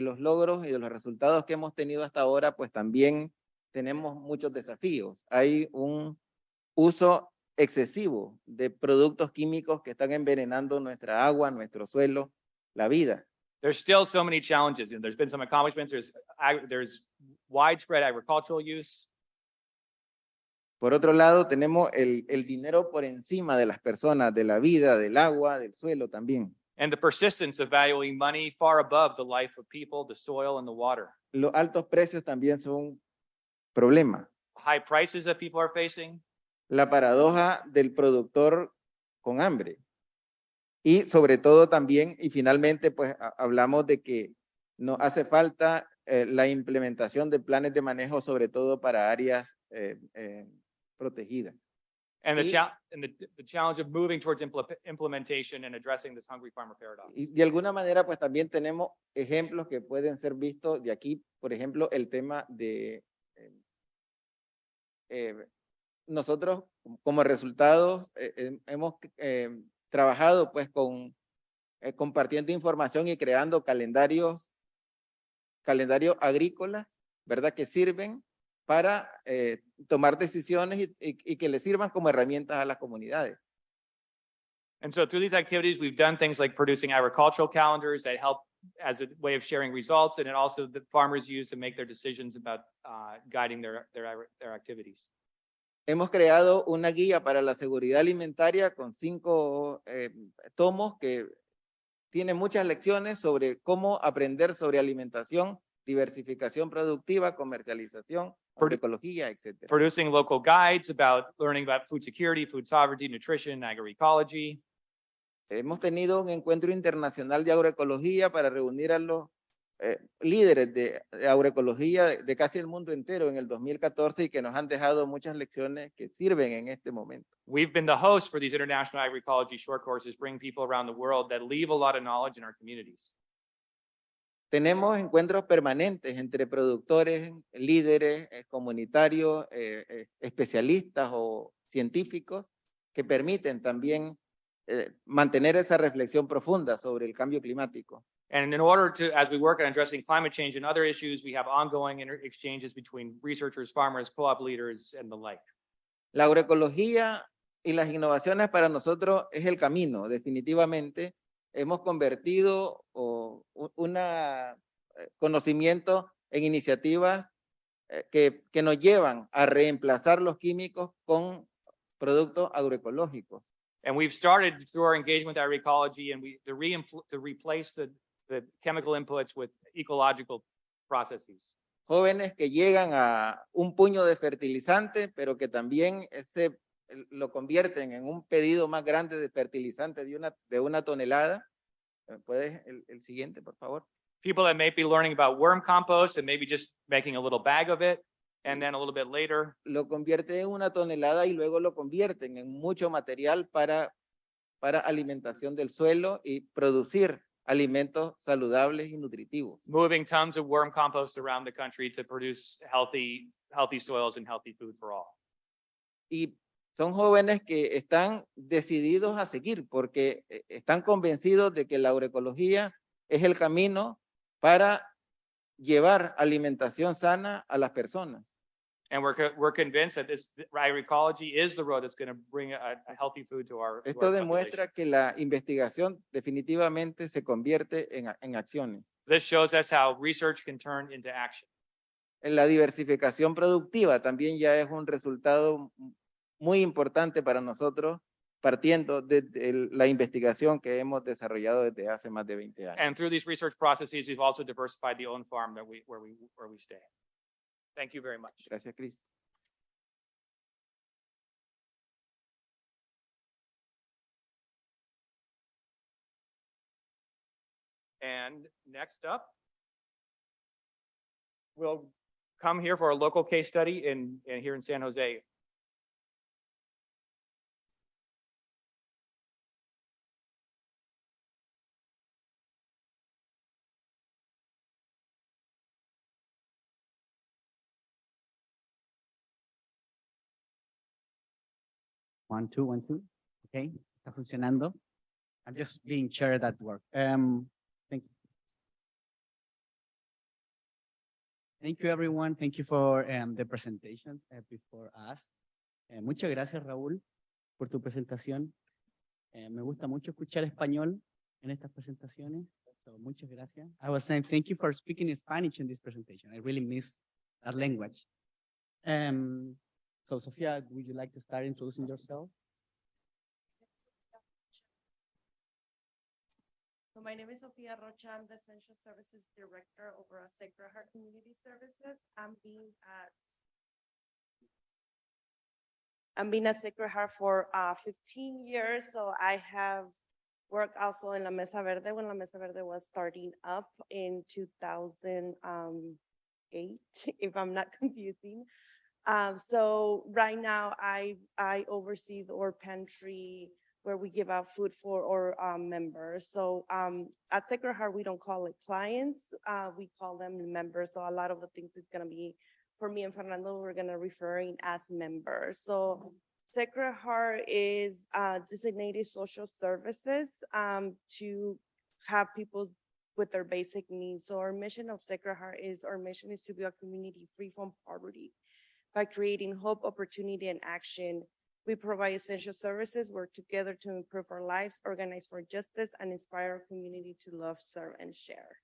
los logros y de los resultados que hemos tenido hasta ahora, pues también tenemos muchos desafíos. Hay un uso excesivo de productos químicos que están envenenando nuestra agua, nuestro suelo, la vida. There's still so many challenges. There's been some accomplishments. There's widespread agricultural use. Por otro lado, tenemos el dinero por encima de las personas, de la vida, del agua, del suelo también. And the persistence of valuing money far above the life of people, the soil, and the water. Los altos precios también son un problema. High prices that people are facing. La paradoja del productor con hambre. Y sobre todo también, y finalmente, pues hablamos de que nos hace falta la implementación de planes de manejo, sobre todo para áreas protegidas. And the challenge of moving towards implementation and addressing this hungry farmer paradox. Y de alguna manera, pues también tenemos ejemplos que pueden ser vistos de aquí. Por ejemplo, el tema de nosotros como resultados hemos trabajado pues compartiendo información y creando calendarios agrícolas, ¿verdad? Que sirven para tomar decisiones y que les sirvan como herramientas a las comunidades. And so through these activities, we've done things like producing agricultural calendars that help as a way of sharing results, and it also the farmers use to make their decisions about guiding their activities. Hemos creado una guía para la seguridad alimentaria con 5 tomos que tiene muchas lecciones sobre cómo aprender sobre alimentación diversificación productiva, comercialización, agroecología, etcétera. Producing local guides about learning about food security, food sovereignty, nutrition, agroecology. Hemos tenido un encuentro internacional de agroecología para reunir a los líderes de agroecología de casi el mundo entero en el 2014 y que nos han dejado muchas lecciones que sirven en este momento. We've been the host for these international agroecology short courses, bring people around the world that leave a lot of knowledge in our communities. Tenemos encuentros permanentes entre productores, líderes, comunitarios, especialistas o científicos que permiten también mantener esa reflexión profunda sobre el cambio climático. And in order to, as we work on addressing climate change and other issues, we have ongoing exchanges between researchers, farmers, co-op leaders, and the like. La agroecología y las innovaciones para nosotros es el camino, definitivamente. Hemos convertido un conocimiento en iniciativas que nos llevan a reemplazar los químicos con productos agroecológicos. And we've started through our engagement with agroecology and to replace the chemical inputs with ecological processes. Jóvenes que llegan a un puño de fertilizante, pero que también lo convierten en un pedido más grande de fertilizante de una tonelada. ¿Puedes el siguiente, por favor? People that may be learning about worm compost and maybe just making a little bag of it, and then a little bit later. Lo convierte en una tonelada y luego lo convierten en mucho material para alimentación del suelo y producir alimentos saludables y nutritivos. Moving tons of worm compost around the country to produce healthy soils and healthy food for all. Y son jóvenes que están decididos a seguir porque están convencidos de que la agroecología es el camino para llevar alimentación sana a las personas. And we're convinced that this agroecology is the road that's going to bring a healthy food to our Esto demuestra que la investigación definitivamente se convierte en acciones. This shows us how research can turn into action. En la diversificación productiva también ya es un resultado muy importante para nosotros, partiendo de la investigación que hemos desarrollado desde hace más de 20 años. And through these research processes, we've also diversified the own farm that where we stay. Thank you very much. Gracias, Chris. And next up, we'll come here for a local case study here in San Jose. One, two. Okay, está funcionando. I'm just being shared at work. Thank you, everyone. Thank you for the presentations before us. Muchas gracias, Raúl, por tu presentación. Me gusta mucho escuchar español en estas presentaciones. So, muchas gracias. I was saying thank you for speaking Spanish in this presentation. I really miss that language. So, Sofia, would you like to start introducing yourself? So my name is Sofia Rocha. I'm the Essential Services Director over at Sacred Heart Community Services. I'm been at Sacred Heart for 15 years. So I have worked also in La Mesa Verde when La Mesa Verde was starting up in 2008, if I'm not confusing. So right now I oversee our pantry where we give out food for our members. So at Sacred Heart, we don't call it clients, we call them members. So a lot of the things is gonna be, for me and Fernando, we're gonna referring as members. So Sacred Heart is designated social services to have people with their basic needs. So our mission of Sacred Heart is to be a community free from poverty by creating hope, opportunity, and action. We provide essential services, work together to improve our lives, organize for justice, and inspire our community to love, serve, and share.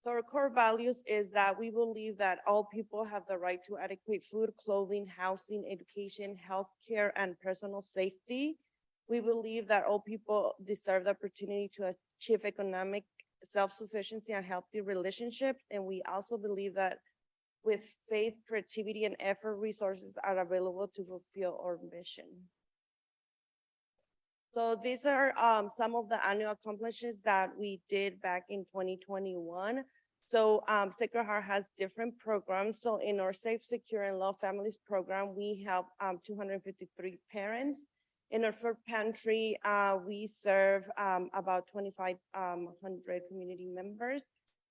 So our core values is that we believe that all people have the right to adequate food, clothing, housing, education, healthcare, and personal safety. We believe that all people deserve the opportunity achieve economic self-sufficiency and healthy relationships. And we also believe that with faith, creativity, and effort, resources are available to fulfill our mission. So these are some of the annual accomplishments that we did back in 2021. So Sacred Heart has different programs. So in our Safe, Secure, and Love Families program, we help 253 parents. In our food pantry, we serve about 2,500 community members.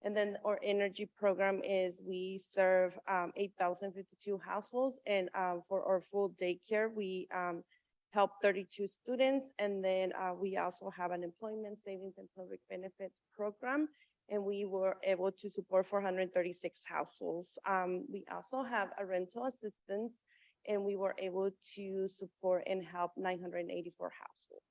And then our energy program is we serve 8,052 households. And for our full daycare, we help 32 students. And then we also have an employment savings and public benefits program. And we were able to support 436 households. We also have a rental assistance, and we were able to support and help 984 households.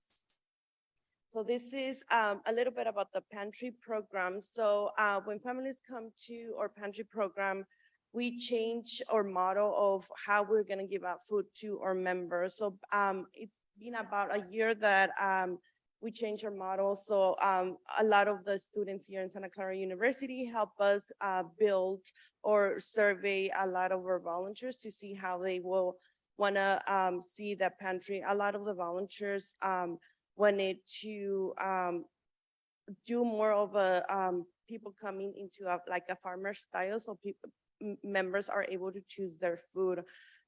So this is a little bit about the pantry program. So when families come to our pantry program, we change our model of how we're gonna give out food to our members. So it's been about a year that we changed our model. So a lot of the students here in Santa Clara University help us build or survey a lot of our volunteers to see how they will wanna see the pantry. A lot of the volunteers wanted to do more of a people coming into like a farmer style, so people members are able to choose their food.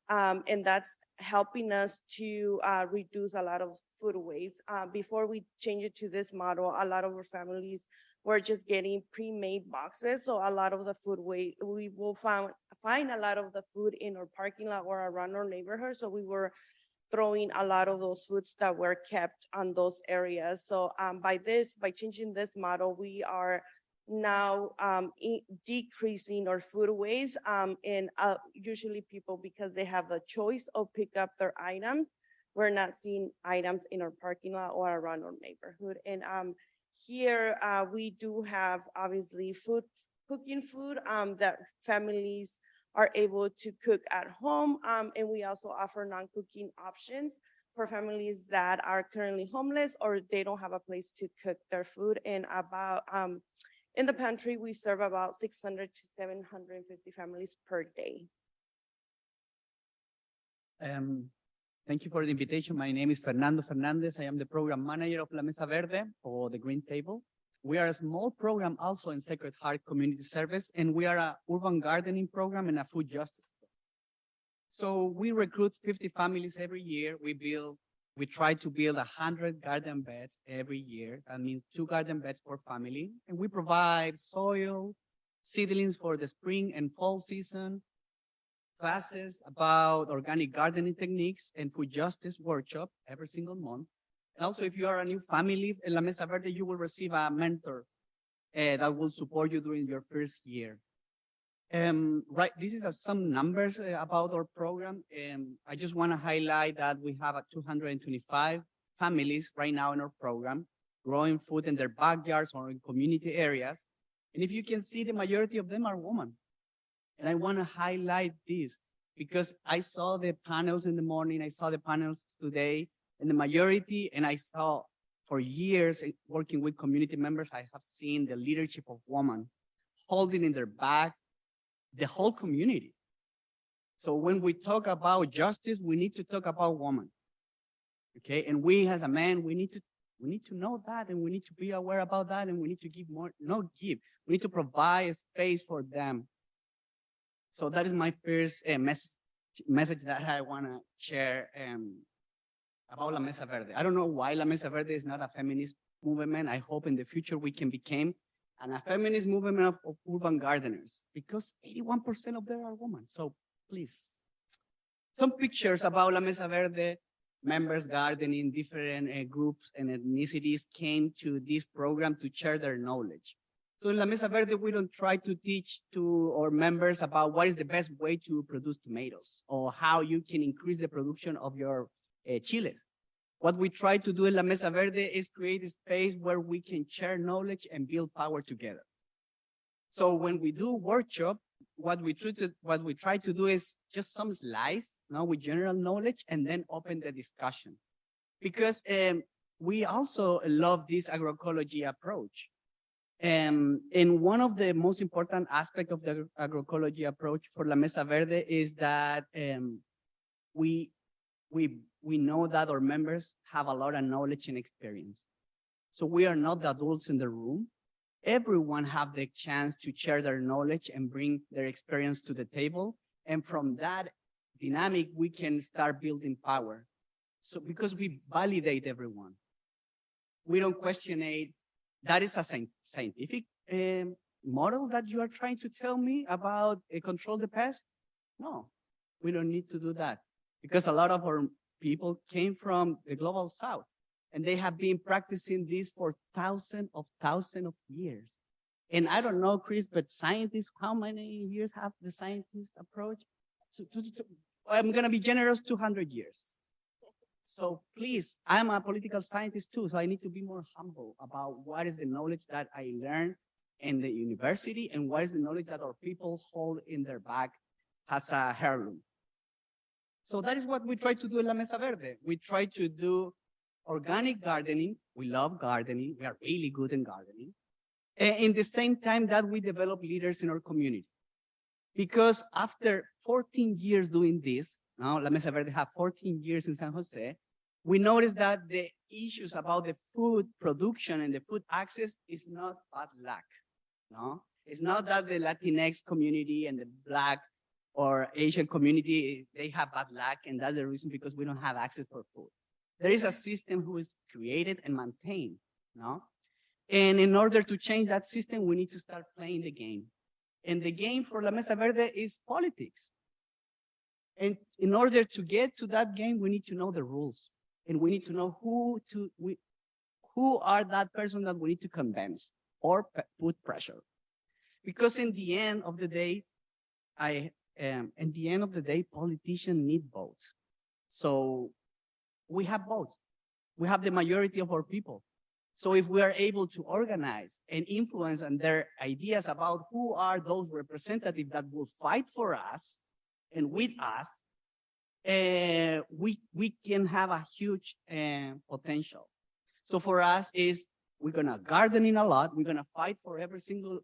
And that's helping us to reduce a lot of food waste. Before we change it to this model, a lot of our families were just getting pre-made boxes. So a lot of the food waste, we will find a lot of the food in our parking lot or around our neighborhood. So we were throwing a lot of those foods that were kept on those areas. So by changing this model, we are now decreasing our food waste, and usually people, because they have the choice of pick up their items, we're not seeing items in our parking lot or around our neighborhood. And here we do have obviously cooking food that families are able to cook at home, and we also offer non-cooking options for families that are currently homeless or they don't have a place to cook their food. And about in the pantry, we serve about 600 to 750 families per day. Thank you for the invitation. My name is Fernando Fernandez. I am the program manager of La Mesa Verde, or the Green Table. We are a small program also in Sacred Heart Community Service, and we are an urban gardening program and a food justice program. So we recruit 50 families every year. We try to build 100 garden beds every year. That means 2 garden beds per family. And we provide soil, seedlings for the spring and fall season, classes about organic gardening techniques, and food justice workshop every single month. And also, if you are a new family in La Mesa Verde, you will receive a mentor that will support you during your first year. Right, this is some numbers about our program. I just want to highlight that we have 225 families right now in our program, growing food in their backyards or in community areas. And if you can see, the majority of them are women. And I want to highlight this because I saw the panels in the morning, I saw the panels today, and the majority, and I saw for years working with community members, I have seen the leadership of women holding in their back the whole community. So when we talk about justice, we need to talk about women. Okay, and we as a man, we need to know that, and we need to be aware about that, and we need to give more, we need to provide a space for them. So that is my first message that I want to share about La Mesa Verde. I don't know why La Mesa Verde is not a feminist movement. I hope in the future we can become a feminist movement of urban gardeners, because 81% of them are women. So please, some pictures about La Mesa Verde members gardening, different groups and ethnicities came to this program to share their knowledge. So in La Mesa Verde, we don't try to teach to our members about what is the best way to produce tomatoes or how you can increase the production of your chiles. What we try to do in La Mesa Verde is create a space where we can share knowledge and build power together. So when we do workshop, what we try to do is just some slides, with general knowledge, and then open the discussion. Because we also love this agroecology approach. And one of the most important aspects of the agroecology approach for La Mesa Verde is that we know that our members have a lot of knowledge and experience. So we are not the adults in the room. Everyone have the chance to share their knowledge and bring their experience to the table. And from that dynamic, we can start building power. So because we validate everyone, we don't question it. That is a scientific model that you are trying to tell me about control the pest? No, we don't need to do that because a lot of our people came from the global south and they have been practicing this for thousands of years. And I don't know, Chris, but scientists, how many years have the scientists approach? So I'm going to be generous, 200 years. So please, I'm a political scientist too, so I need to be more humble about what is the knowledge that I learned in the university and what is the knowledge that our people hold in their bag as a heirloom. So that is what we try to do in La Mesa Verde. We try to do organic gardening. We love gardening. We are really good in gardening. And in the same time that we develop leaders in our community. Because after 14 years doing this, now La Mesa Verde have 14 years in San Jose, we noticed that the issues about the food production and the food access is not bad luck. No, it's not that the Latinx community and the Black or Asian community, they have bad luck, and that's the reason because we don't have access for food. There is a system who is created and maintained, no? And in order to change that system, we need to start playing the game. And the game for La Mesa Verde is politics. And in order to get to that game, we need to know the rules. And we need to know who are that person that we need to convince or put pressure. Because in the end of the day, politicians need votes. So we have votes. We have the majority of our people. So if we are able to organize and influence on their ideas about who are those representatives that will fight for us and with us, we can have a huge potential. So for us we're gonna gardening a lot. We're gonna fight for every single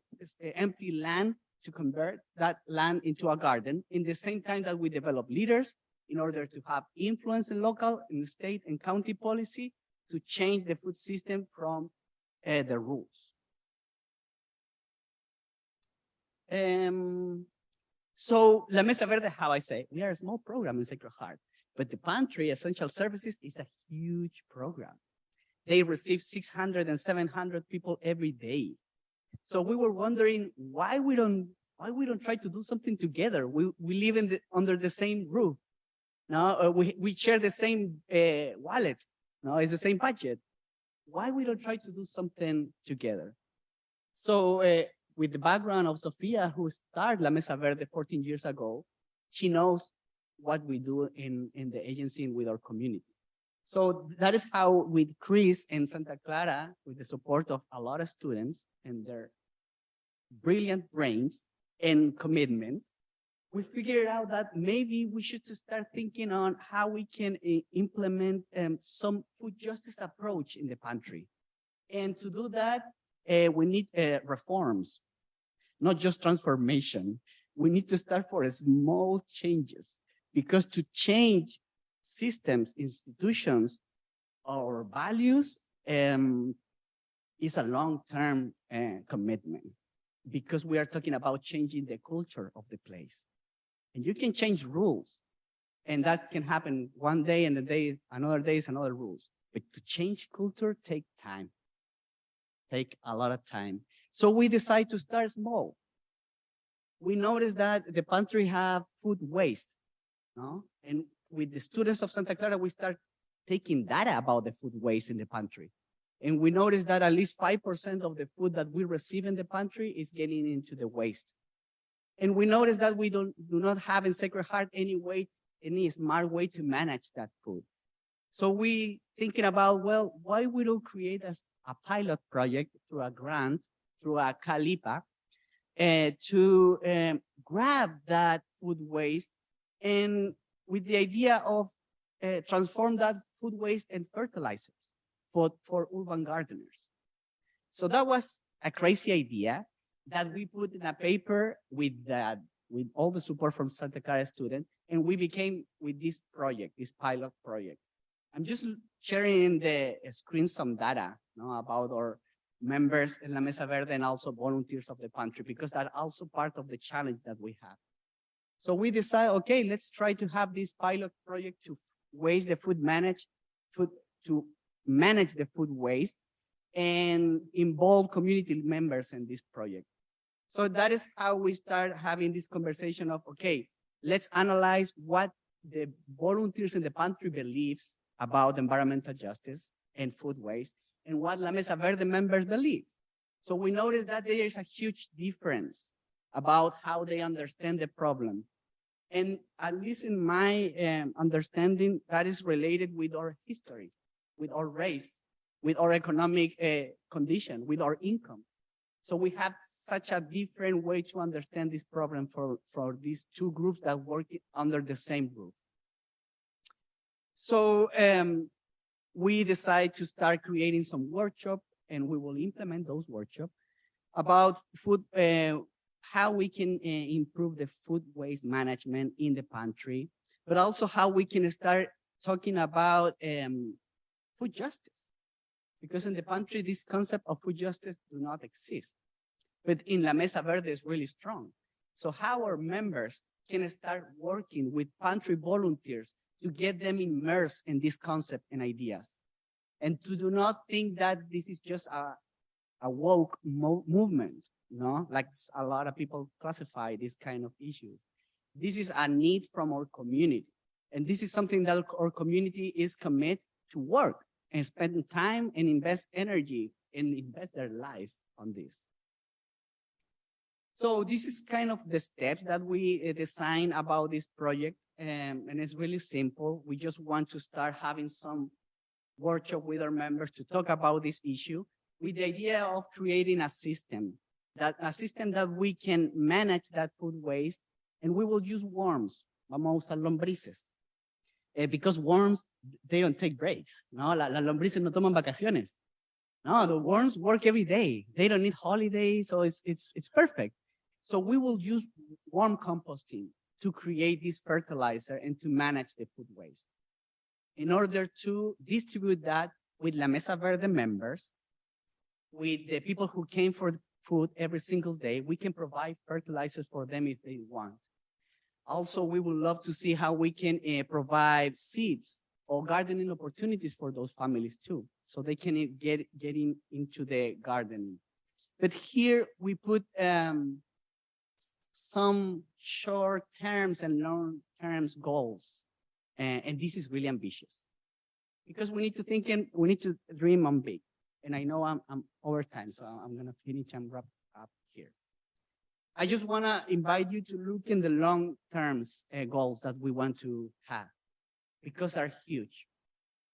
empty land to convert that land into a garden. In the same time that we develop leaders in order to have influence in local, in state and county policy to change the food system from the rules. So La Mesa Verde, how I say, we are a small program in Sacred Heart, but the Pantry Essential Services is a huge program. They receive 600 and 700 people every day. So we were wondering why we don't try to do something together. We live under the same roof. No, we share the same wallet. No, it's the same budget. Why we don't try to do something together? So with the background of Sofia, who started La Mesa Verde 14 years ago, she knows what we do in the agency and with our community. So that is how with Cruz and Santa Clara, with the support of a lot of students and their brilliant brains and commitment, we figured out that maybe we should start thinking on how we can implement some food justice approach in the pantry. And to do that, we need reforms, not just transformation. We need to start for small changes, because to change systems, institutions, or values is a long-term commitment, because we are talking about changing the culture of the place. And you can change rules, and that can happen one day, and another day is another rules. But to change culture takes time, take a lot of time. So we decide to start small. We noticed that the pantry have food waste, no? And with the students of Santa Clara, we start taking data about the food waste in the pantry. And we noticed that at least 5% of the food that we receive in the pantry is getting into the waste. And we noticed that we do not have in Sacred Heart any smart way to manage that food. So we thinking about, well, why we don't create a pilot project through a grant, through a CALIPA, to grab that food waste, and with the idea of transform that food waste and fertilizers for urban gardeners. So that was a crazy idea that we put in a paper with all the support from Santa Clara students, and we became with this project, this pilot project. I'm just sharing in the screen some data, about our members in La Mesa Verde and also volunteers of the pantry, because that's also part of the challenge that we have. So we decided, okay, let's try to have this pilot project to to manage the food waste and involve community members in this project. So that is how we start having this conversation of, okay, let's analyze what the volunteers in the pantry believes about environmental justice and food waste, and what La Mesa Verde members believe. So we noticed that there is a huge difference about how they understand the problem. And at least in my understanding, that is related with our history, with our race, with our economic condition, with our income. So we have such a different way to understand this problem for these two groups that work under the same roof. So we decide to start creating some workshops, and we will implement those workshops about food, how we can improve the food waste management in the pantry, but also how we can start talking about food justice. Because in the pantry, this concept of food justice do not exist. But in La Mesa Verde is really strong. So how our members can start working with pantry volunteers to get them immersed in this concept and ideas. And to do not think that this is just a woke movement, like a lot of people classify this kind of issues. This is a need from our community. And this is something that our community is committed to work and spend time and invest energy and invest their life on this. So this is kind of the steps that we design about this project, and it's really simple. We just want to start having some workshop with our members to talk about this issue, with the idea of creating a system that we can manage that food waste, and we will use worms, vamos a usar lombrices. Because worms, they don't take breaks. No, las lombrices no toman vacaciones. No, the worms work every day. They don't need holidays, so it's perfect. So we will use worm composting to create this fertilizer and to manage the food waste. In order to distribute that with La Mesa Verde members, with the people who came for food every single day, we can provide fertilizers for them if they want. Also, we would love to see how we can provide seeds or gardening opportunities for those families too, so they can get into the gardening. But here we put some short terms and long terms goals, and this is really ambitious because we need to think and we need to dream on big. And I know I'm over time, so I'm gonna finish and wrap up here. I just want to invite you to look in the long terms goals that we want to have, because they're huge.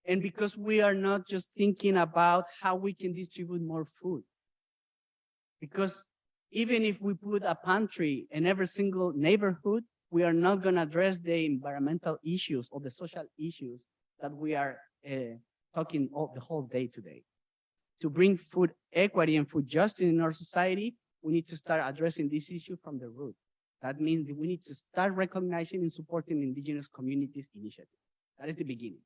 And because we are not just thinking about how we can distribute more food. Because even if we put a pantry in every single neighborhood, we are not going to address the environmental issues or the social issues that we are talking the whole day today. To bring food equity and food justice in our society, we need to start addressing this issue from the root. That means that we need to start recognizing and supporting indigenous communities initiatives. That is the beginning.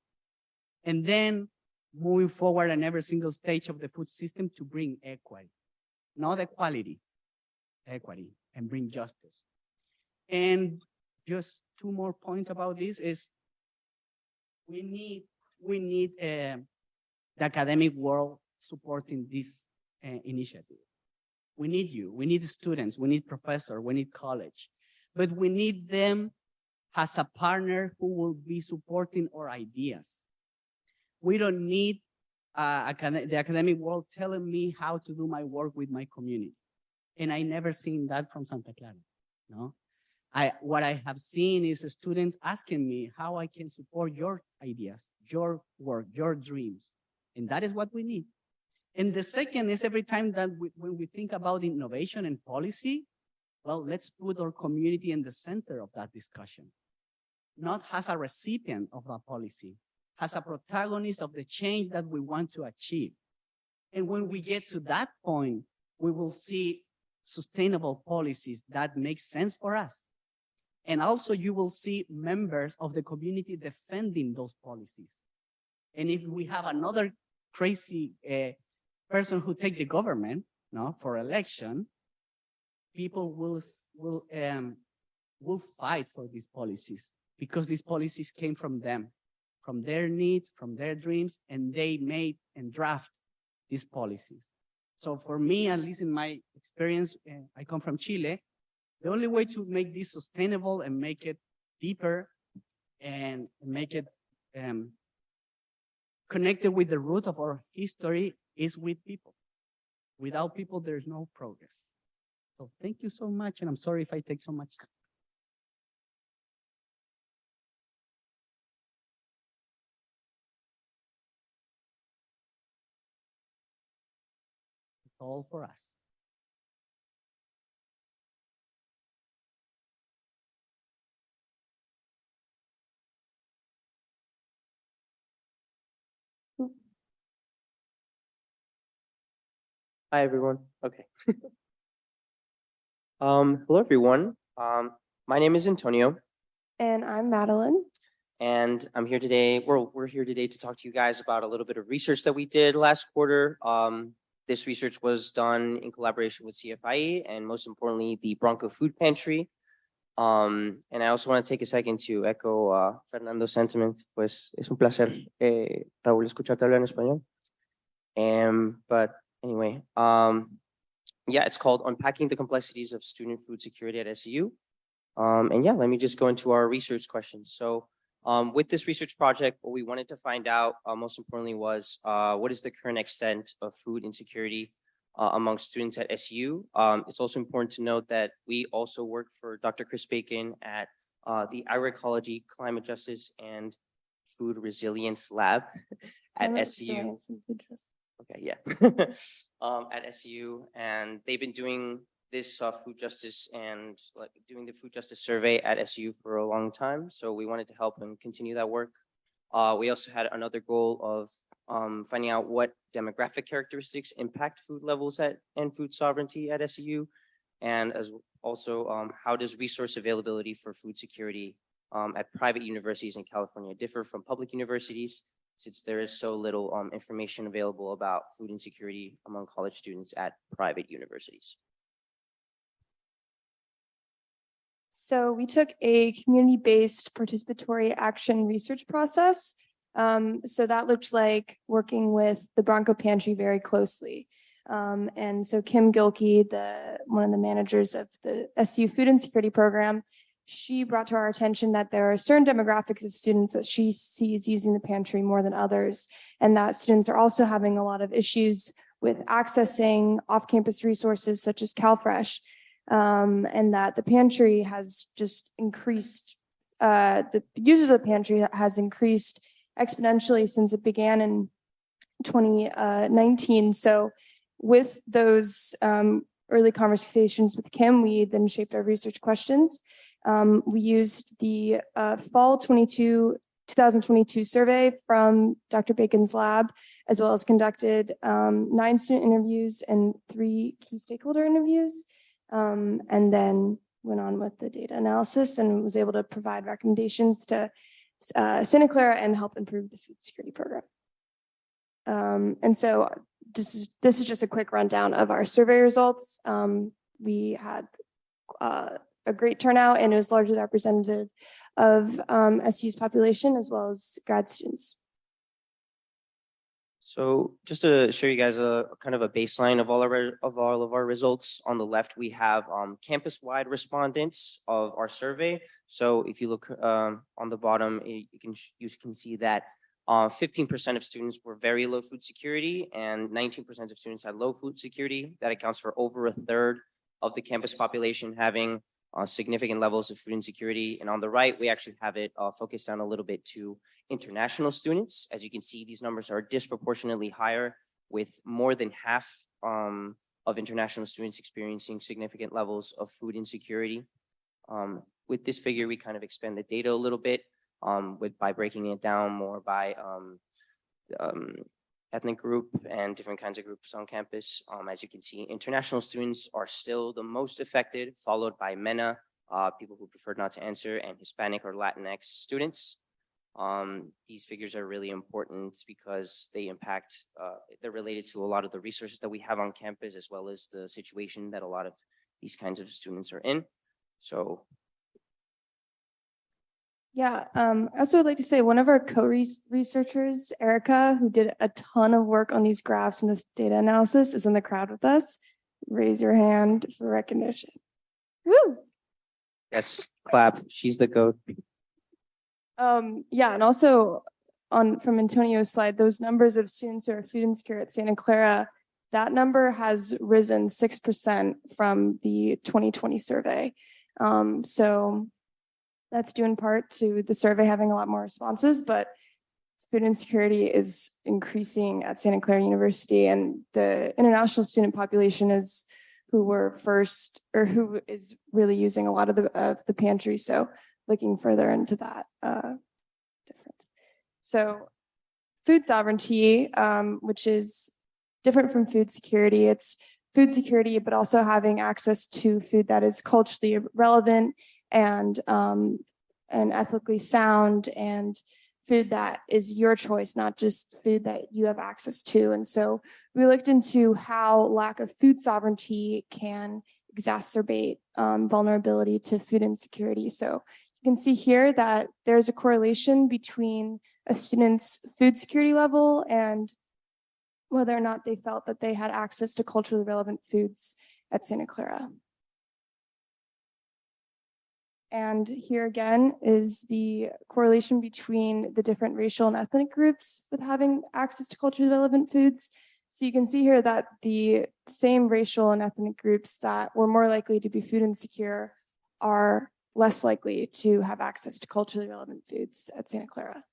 And then moving forward in every single stage of the food system to bring equity, not equality, equity, and bring justice. And just two more points about this is we need the academic world supporting this initiative. We need you, we need students, we need professors, we need college, but we need them as a partner who will be supporting our ideas. We don't need the academic world telling me how to do my work with my community. And I never seen that from Santa Clara, no? What I have seen is students asking me how I can support your ideas, your work, your dreams. And that is what we need. And the second is every time that when we think about innovation and policy, well, let's put our community in the center of that discussion, not as a recipient of that policy, as a protagonist of the change that we want to achieve. And when we get to that point, we will see sustainable policies that make sense for us. And also you will see members of the community defending those policies. And if we have another crazy person who take the government, no, for election, people will fight for these policies because these policies came from them, from their needs, from their dreams, and they made and draft these policies. So for me, at least in my experience, I come from Chile, the only way to make this sustainable and make it deeper and make it connected with the root of our history is with people. Without people, there's no progress. So thank you so much, and I'm sorry if I take so much time. It's all for us. Hi, everyone. Okay. Hello, everyone. My name is Antonio, And I'm Madeline. and I'm here today. We're here today to talk to you guys about a little bit of research that we did last quarter. This research was done in collaboration with CFIE and most importantly, the Bronco Food Pantry. And I also want to take a second to echo Fernando's sentiment. Pues es un placer, Raúl, escucharte hablar en español. But anyway, yeah, it's called Unpacking the Complexities of Student Food Security at SU. And yeah, let me just go into our research questions. So with this research project, what we wanted to find out most importantly was what is the current extent of food insecurity among students at SU. It's also important to note that we also work for Dr. Chris Bacon at the Agroecology, Climate Justice, and Food Resilience Lab at SU. Okay, yeah, at SU, and they've been doing this food justice and doing the food justice survey at SU for a long time. So we wanted to help them continue that work. We also had another goal of finding out what demographic characteristics impact food levels and food sovereignty at SU, and as also how does resource availability for food security at private universities in California differ from public universities, since there is so little information available about food insecurity among college students at private universities. So we took a community-based participatory action research process. So that looked like working with the Bronco Pantry very closely. And so Kim Gilkey, one of the managers of the SU Food Insecurity Program, she brought to our attention that there are certain demographics of students that she sees using the pantry more than others, and that students are also having a lot of issues with accessing off-campus resources such as CalFresh, and that the pantry has just increased, the users of the pantry has increased exponentially since it began in 2019. So with those early conversations with Kim, we then shaped our research questions. We used the fall 2022 survey from Dr. Bacon's lab, as well as conducted 9 student interviews and 3 key stakeholder interviews, and then went on with the data analysis and was able to provide recommendations to Santa Clara and help improve the food security program. And so this is just a quick rundown of our survey results. We had a great turnout, and it was largely representative of SU's population as well as grad students. So just to show you guys a kind of a baseline of all of our results, on the left we have campus-wide respondents of our survey. So if you look on the bottom, you can see that 15% of students were very low food security, and 19% of students had low food security. That accounts for over 1/3 of the campus population having significant levels of food insecurity. And on the right, we actually have it focused down a little bit to international students. As you can see, these numbers are disproportionately higher, with more than half of international students experiencing significant levels of food insecurity. With this figure, we kind of expand the data a little bit. by breaking it down more by ethnic group and different kinds of groups on campus. As you can see, international students are still the most affected, followed by MENA, people who prefer not to answer, and Hispanic or Latinx students. These figures are really important because they impact, they're related to a lot of the resources that we have on campus, as well as the situation that a lot of these kinds of students are in. So Yeah, I also would like to say one of our co-researchers, Erica, who did a ton of work on these graphs and this data analysis, is in the crowd with us. Raise your hand for recognition. Woo! yes, clap, she's the GOAT. Yeah, and also from Antonio's slide, those numbers of students who are food insecure at Santa Clara, that number has risen 6% from the 2020 survey. So that's due in part to the survey having a lot more responses, but food insecurity is increasing at Santa Clara University, and the international student population is who were first, or who is really using a lot of the pantry. So looking further into that difference. So food sovereignty, which is different from food security. It's food security, but also having access to food that is culturally relevant and ethically sound, and food that is your choice, not just food that you have access to. And so we looked into how lack of food sovereignty can exacerbate vulnerability to food insecurity. So you can see here that there's a correlation between a student's food security level and whether or not they felt that they had access to culturally relevant foods at Santa Clara. And here again is the correlation between the different racial and ethnic groups with having access to culturally relevant foods. So you can see here that the same racial and ethnic groups that were more likely to be food insecure are less likely to have access to culturally relevant foods at Santa Clara.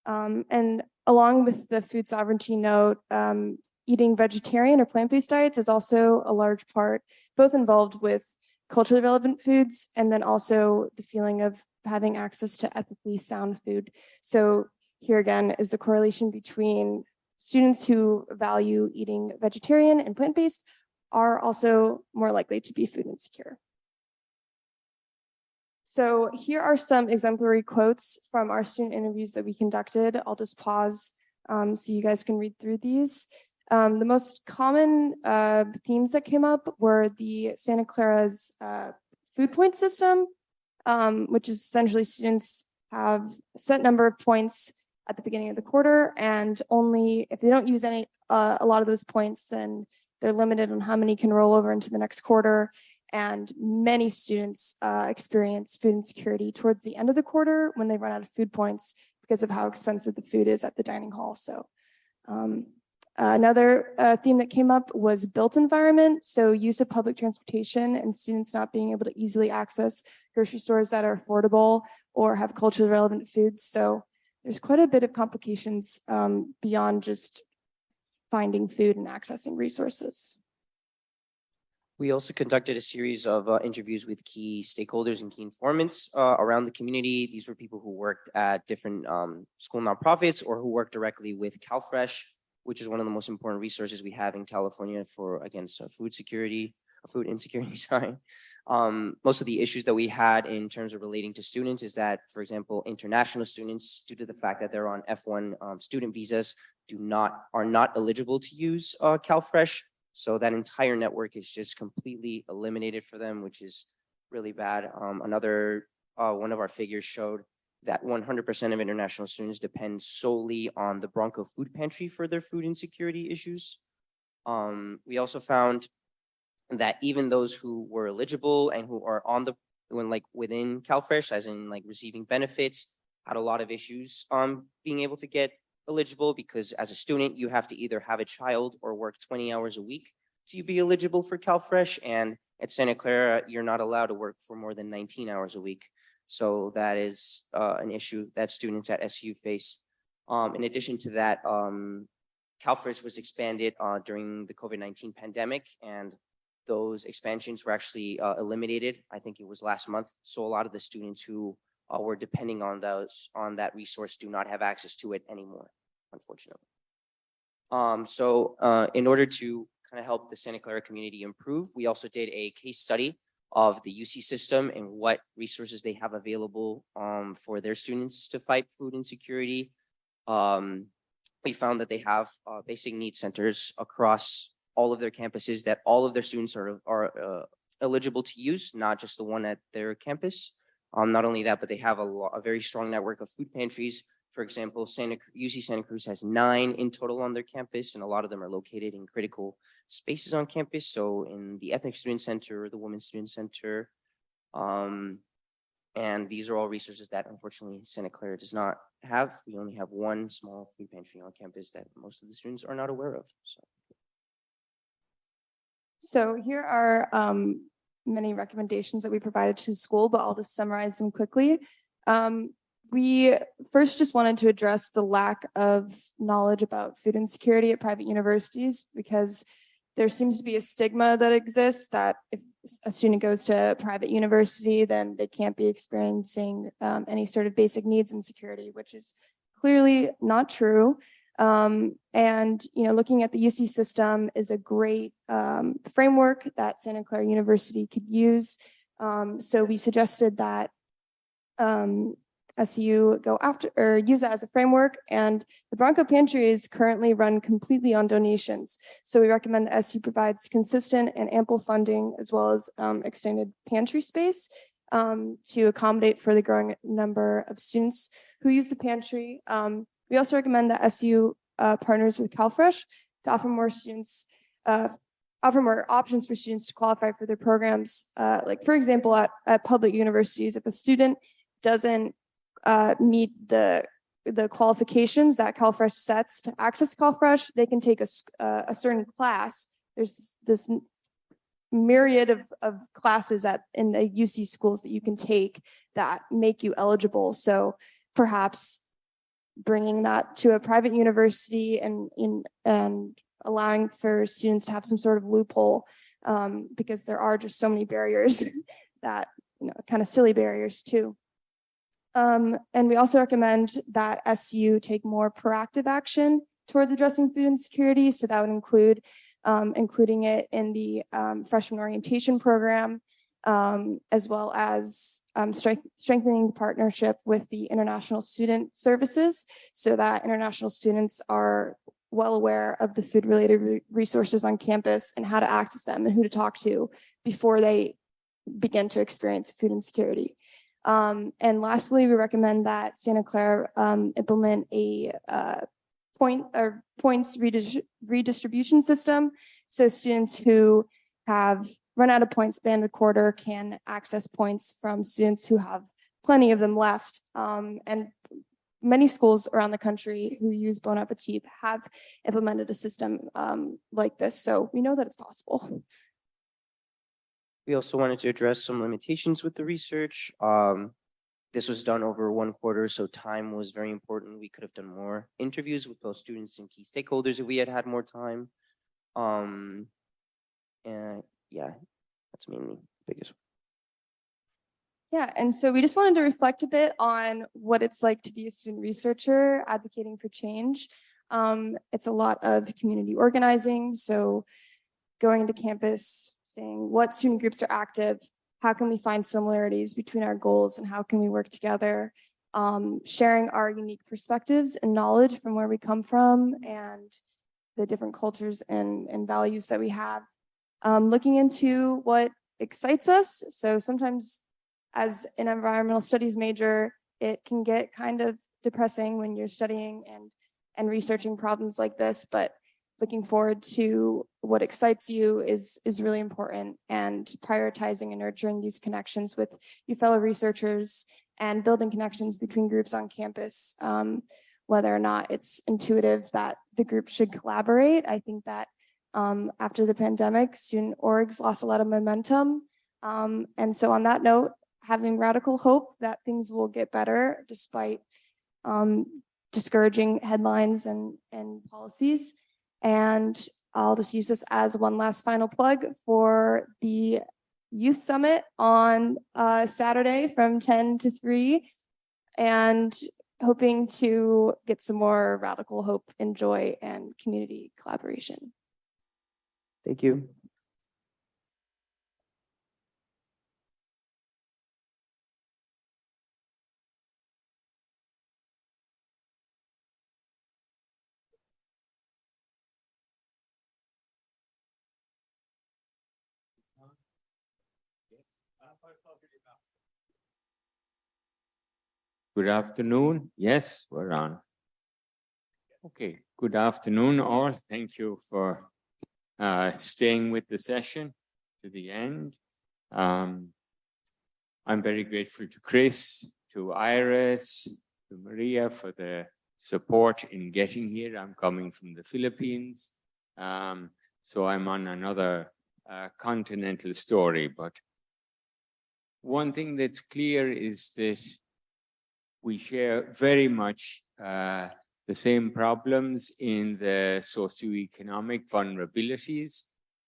And along with the food sovereignty note, eating vegetarian or plant-based diets is also a large part, both involved with culturally relevant foods, and then also the feeling of having access to ethically sound food. So here again is the correlation between students who value eating vegetarian and plant-based are also more likely to be food insecure. So here are some exemplary quotes from our student interviews that we conducted. I'll just pause so you guys can read through these. The most common themes that came up were the Santa Clara's food point system, which is essentially students have a set number of points at the beginning of the quarter, and only if they don't use a lot of those points, then they're limited on how many can roll over into the next quarter. And many students experience food insecurity towards the end of the quarter when they run out of food points because of how expensive the food is at the dining hall. So another theme that came up was built environment. So use of public transportation and students not being able to easily access grocery stores that are affordable or have culturally relevant foods. So there's quite a bit of complications beyond just finding food and accessing resources. We also conducted a series of interviews with key stakeholders and key informants around the community. These were people who worked at different school nonprofits or who worked directly with CalFresh, which is one of the most important resources we have in California for against food insecurity, sorry. Most of the issues that we had in terms of relating to students is that, for example, international students, due to the fact that they're on F1 student visas, are not eligible to use CalFresh. So that entire network is just completely eliminated for them, which is really bad. Another one of our figures showed that 100% of international students depend solely on the Bronco Food Pantry for their food insecurity issues. We also found that even those who were eligible and who are on within CalFresh, as in receiving benefits, had a lot of issues being able to get eligible, because as a student, you have to either have a child or work 20 hours a week to be eligible for CalFresh. And at Santa Clara, you're not allowed to work for more than 19 hours a week. So that is an issue that students at SU face. In addition to that, CalFresh was expanded during the COVID-19 pandemic, and those expansions were actually eliminated. I think it was last month. So a lot of the students who or depending on that resource do not have access to it anymore, unfortunately. In order to kind of help the Santa Clara community improve, we also did a case study of the UC system and what resources they have available for their students to fight food insecurity. We found that they have basic needs centers across all of their campuses that all of their students are eligible to use, not just the one at their campus. Not only that, but they have a very strong network of food pantries. For example, UC Santa Cruz has 9 in total on their campus, and a lot of them are located in critical spaces on campus. So in the Ethnic Student Center, the Women's Student Center, and these are all resources that unfortunately Santa Clara does not have. We only have one small food pantry on campus that most of the students are not aware of. So here are many recommendations that we provided to the school, but I'll just summarize them quickly. We first just wanted to address the lack of knowledge about food insecurity at private universities, because there seems to be a stigma that exists that if a student goes to a private university, then they can't be experiencing any sort of basic needs insecurity, which is clearly not true. And, looking at the UC system is a great framework that Santa Clara University could use. So we suggested that SU go after or use that as a framework, and the Bronco Pantry is currently run completely on donations. So we recommend that SU provides consistent and ample funding as well as extended pantry space to accommodate for the growing number of students who use the pantry. We also recommend that SU partners with CalFresh to offer more options for students to qualify for their programs. Like for example, at public universities, if a student doesn't meet the qualifications that CalFresh sets to access CalFresh, they can take a certain class. There's this myriad of classes in the UC schools that you can take that make you eligible. So perhaps bringing that to a private university and allowing for students to have some sort of loophole, because there are just so many barriers that, kind of silly barriers too. And we also recommend that SU take more proactive action towards addressing food insecurity. So that would include including it in the freshman orientation program, as well as strengthening the partnership with the international student services so that international students are well aware of the food-related resources on campus and how to access them and who to talk to before they begin to experience food insecurity. And lastly, we recommend that Santa Clara implement a points redistribution system. So students who have run out of points at the end of the quarter can access points from students who have plenty of them left. And many schools around the country who use Bon Appetit have implemented a system like this. So we know that it's possible. We also wanted to address some limitations with the research. This was done over 1 quarter, so time was very important. We could have done more interviews with both students and key stakeholders if we had more time. And yeah, that's mainly the biggest one. Yeah, and so we just wanted to reflect a bit on what it's like to be a student researcher advocating for change. It's a lot of community organizing, so going to campus, saying what student groups are active, how can we find similarities between our goals and how can we work together, sharing our unique perspectives and knowledge from where we come from and the different cultures and values that we have, looking into what excites us. So sometimes as an environmental studies major, it can get kind of depressing when you're studying and researching problems like this, but looking forward to what excites you is really important, and prioritizing and nurturing these connections with your fellow researchers and building connections between groups on campus, whether or not it's intuitive that the group should collaborate. I think that after the pandemic, student orgs lost a lot of momentum. And so on that note, having radical hope that things will get better despite discouraging headlines and policies. And I'll just use this as one last final plug for the Youth Summit on Saturday from 10 to 3 and hoping to get some more radical hope and joy and community collaboration. Thank you. Good afternoon. Yes, we're on. Okay, good afternoon all. Thank you for staying with the session to the end. I'm very grateful to Chris, to Iris, to Maria for the support in getting here. I'm coming from the Philippines, so I'm on another continental story. But one thing that's clear is that we share very much the same problems in the socioeconomic vulnerabilities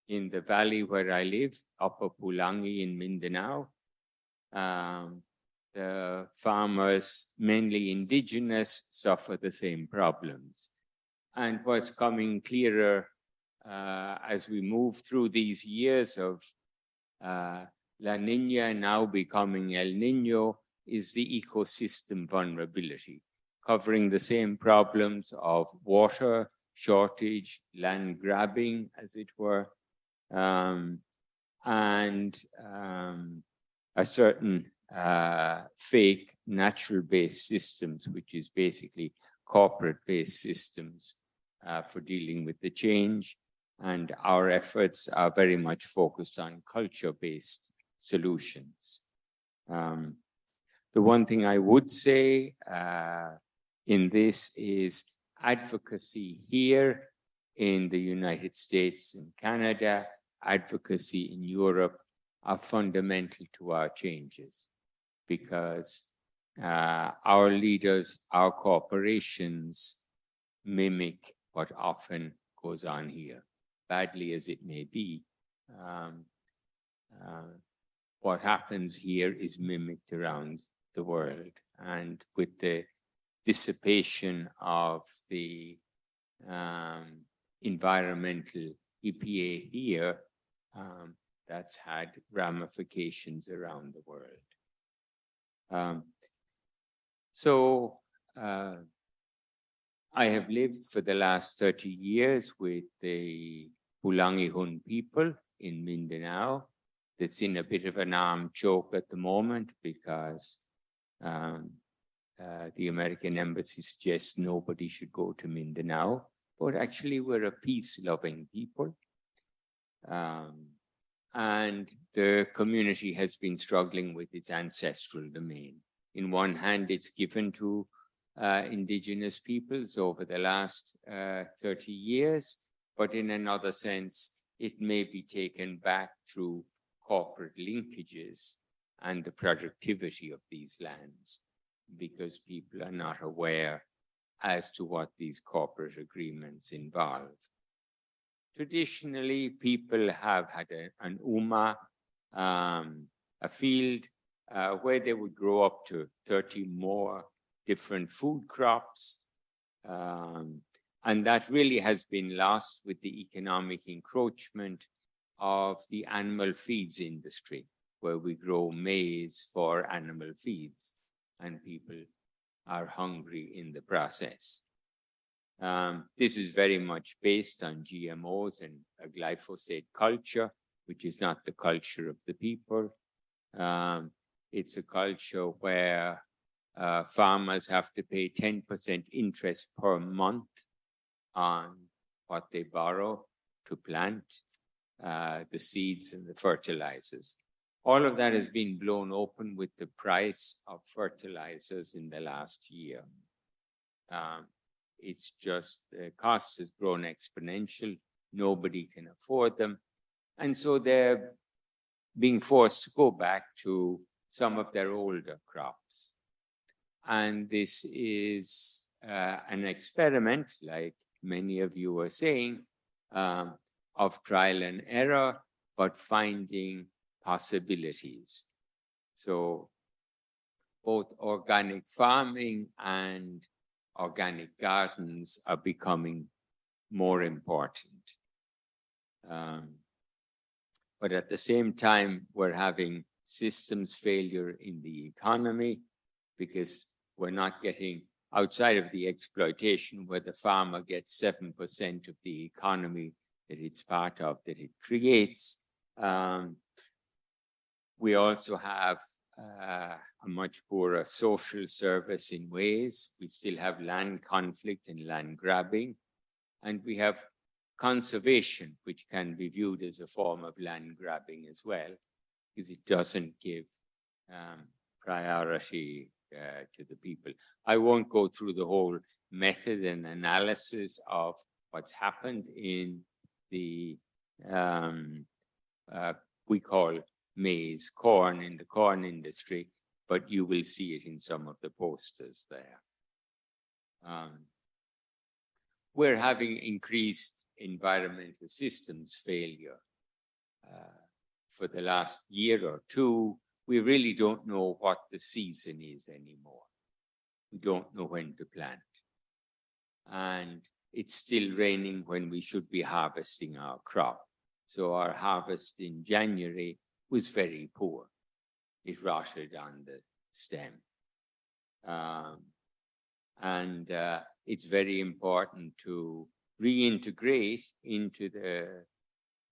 in the valley where I live, Apu Palamguwan in Mindanao. The farmers, mainly indigenous, suffer the same problems. And what's coming clearer as we move through these years of La Niña now becoming El Niño is the ecosystem vulnerability, covering the same problems of water shortage, land grabbing, as it were, and a certain fake natural-based systems, which is basically corporate-based systems for dealing with the change. And our efforts are very much focused on culture-based solutions. The one thing I would say in this is advocacy here in the United States and Canada, advocacy in Europe are fundamental to our changes because our leaders, our corporations mimic what often goes on here, badly as it may be. What happens here is mimicked around the world, and with the dissipation of the environmental EPA here, that's had ramifications around the world. So I have lived for the last 30 years with the Pulangihun people in Mindanao. That's in a bit of an arm choke at the moment because the American embassy suggests nobody should go to Mindanao, but actually we're a peace-loving people. And the community has been struggling with its ancestral domain. In one hand, it's given to indigenous peoples over the last 30 years, but in another sense, it may be taken back through corporate linkages and the productivity of these lands, because people are not aware as to what these corporate agreements involve. Traditionally, people have had an uma, a field where they would grow up to 30 more different food crops. And that really has been lost with the economic encroachment of the animal feeds industry, where we grow maize for animal feeds, and people are hungry in the process. This is very much based on GMOs and a glyphosate culture, which is not the culture of the people. It's a culture where farmers have to pay 10% interest per month on what they borrow to plant the seeds and the fertilizers. All of that has been blown open with the price of fertilizers in the last year. It's just the cost has grown exponential. Nobody can afford them. And so they're being forced to go back to some of their older crops. And this is an experiment, like many of you are saying, of trial and error, but finding possibilities. So both organic farming and organic gardens are becoming more important. But at the same time, we're having systems failure in the economy because we're not getting outside of the exploitation where the farmer gets 7% of the economy that it's part of, that it creates. We also have a much poorer social service in ways. We still have land conflict and land grabbing, and we have conservation, which can be viewed as a form of land grabbing as well, because it doesn't give priority to the people. I won't go through the whole method and analysis of what's happened in the, we call maize, corn, in the corn industry, but you will see it in some of the posters there. We're having increased environmental systems failure. For the last year or two, we really don't know what the season is anymore. We don't know when to plant. And it's still raining when we should be harvesting our crop. So our harvest in January was very poor. It rotted on the stem. It's very important to reintegrate into the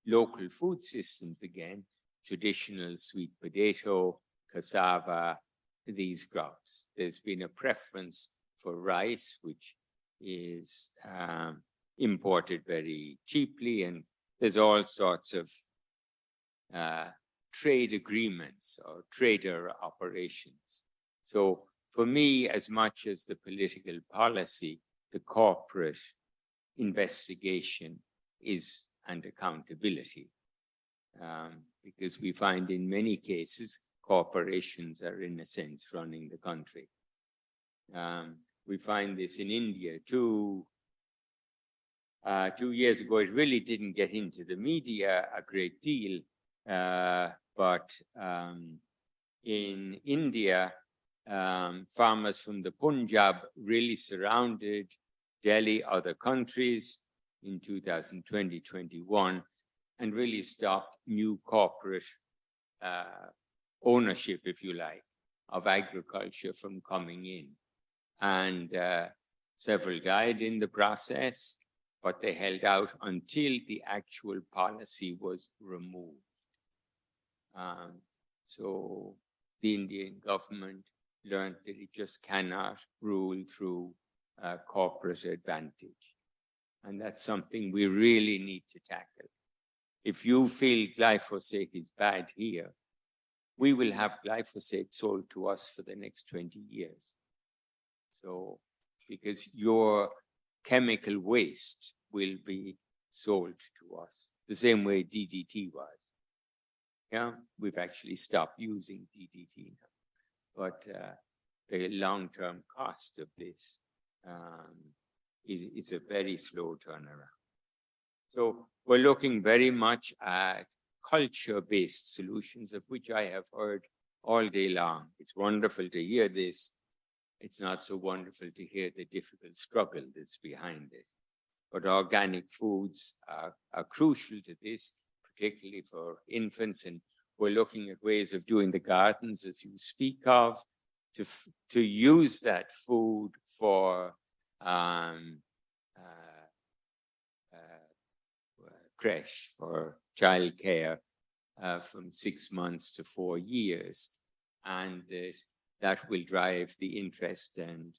local food systems again, traditional sweet potato, cassava, these crops. There's been a preference for rice, which is imported very cheaply, and there's all sorts of trade agreements or trader operations. So for me, as much as the political policy, the corporate investigation is and accountability. Because we find in many cases, corporations are in a sense running the country. We find this in India too. 2 years ago, it really didn't get into the media a great deal, but in India, farmers from the Punjab really surrounded Delhi, other countries in 2020-21, and really stopped new corporate ownership, if you like, of agriculture from coming in. And several died in the process, but they held out until the actual policy was removed. So the Indian government learned that it just cannot rule through corporate advantage. And that's something we really need to tackle. If you feel glyphosate is bad here, we will have glyphosate sold to us for the next 20 years. So, because your chemical waste will be sold to us, the same way DDT was. Yeah, we've actually stopped using DDT now. But the long-term cost of this is a very slow turnaround. So we're looking very much at culture-based solutions, of which I have heard all day long. It's wonderful to hear this. It's not so wonderful to hear the difficult struggle that's behind it. But organic foods are crucial to this, particularly for infants. And we're looking at ways of doing the gardens, as you speak of, to use that food for creche, for childcare from 6 months to 4 years. And that will drive the interest and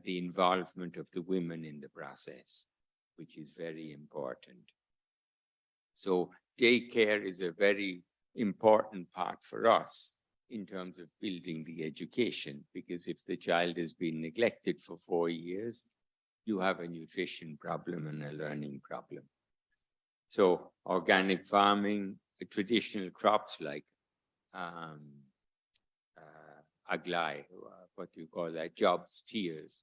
the involvement of the women in the process, which is very important. So daycare is a very important part for us in terms of building the education, because if the child has been neglected for 4 years, you have a nutrition problem and a learning problem. So organic farming, traditional crops like aglai, what do you call that, job steers.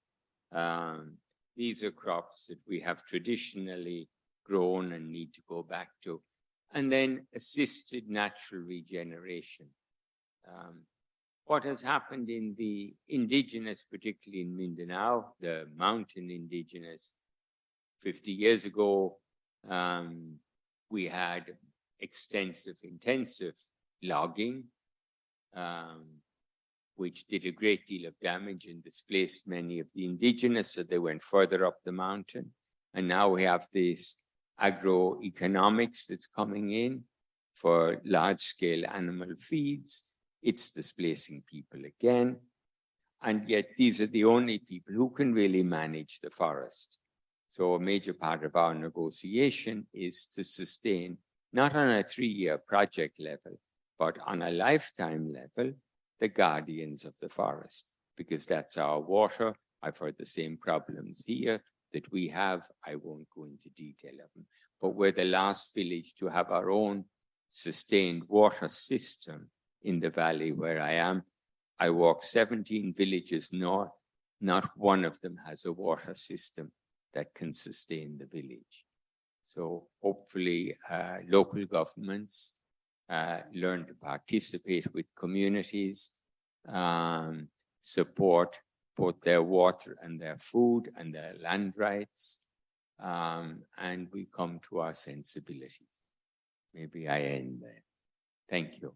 These are crops that we have traditionally grown and need to go back to. And then assisted natural regeneration. what has happened in the indigenous, particularly in Mindanao, the mountain indigenous. 50 years ago, we had extensive, intensive logging, which did a great deal of damage and displaced many of the indigenous, so they went further up the mountain. And now we have this agroeconomics that's coming in for large-scale animal feeds. It's displacing people again. And yet these are the only people who can really manage the forest. So a major part of our negotiation is to sustain, not on a 3-year project level, but on a lifetime level, the guardians of the forest, because that's our water. I've heard the same problems here that we have. I won't go into detail of them, but we're the last village to have our own sustained water system in the valley where I am. I walk 17 villages north. Not one of them has a water system that can sustain the village. So hopefully local governments learn to participate with communities, support both their water and their food and their land rights, and we come to our sensibilities. Maybe I end there. Thank you.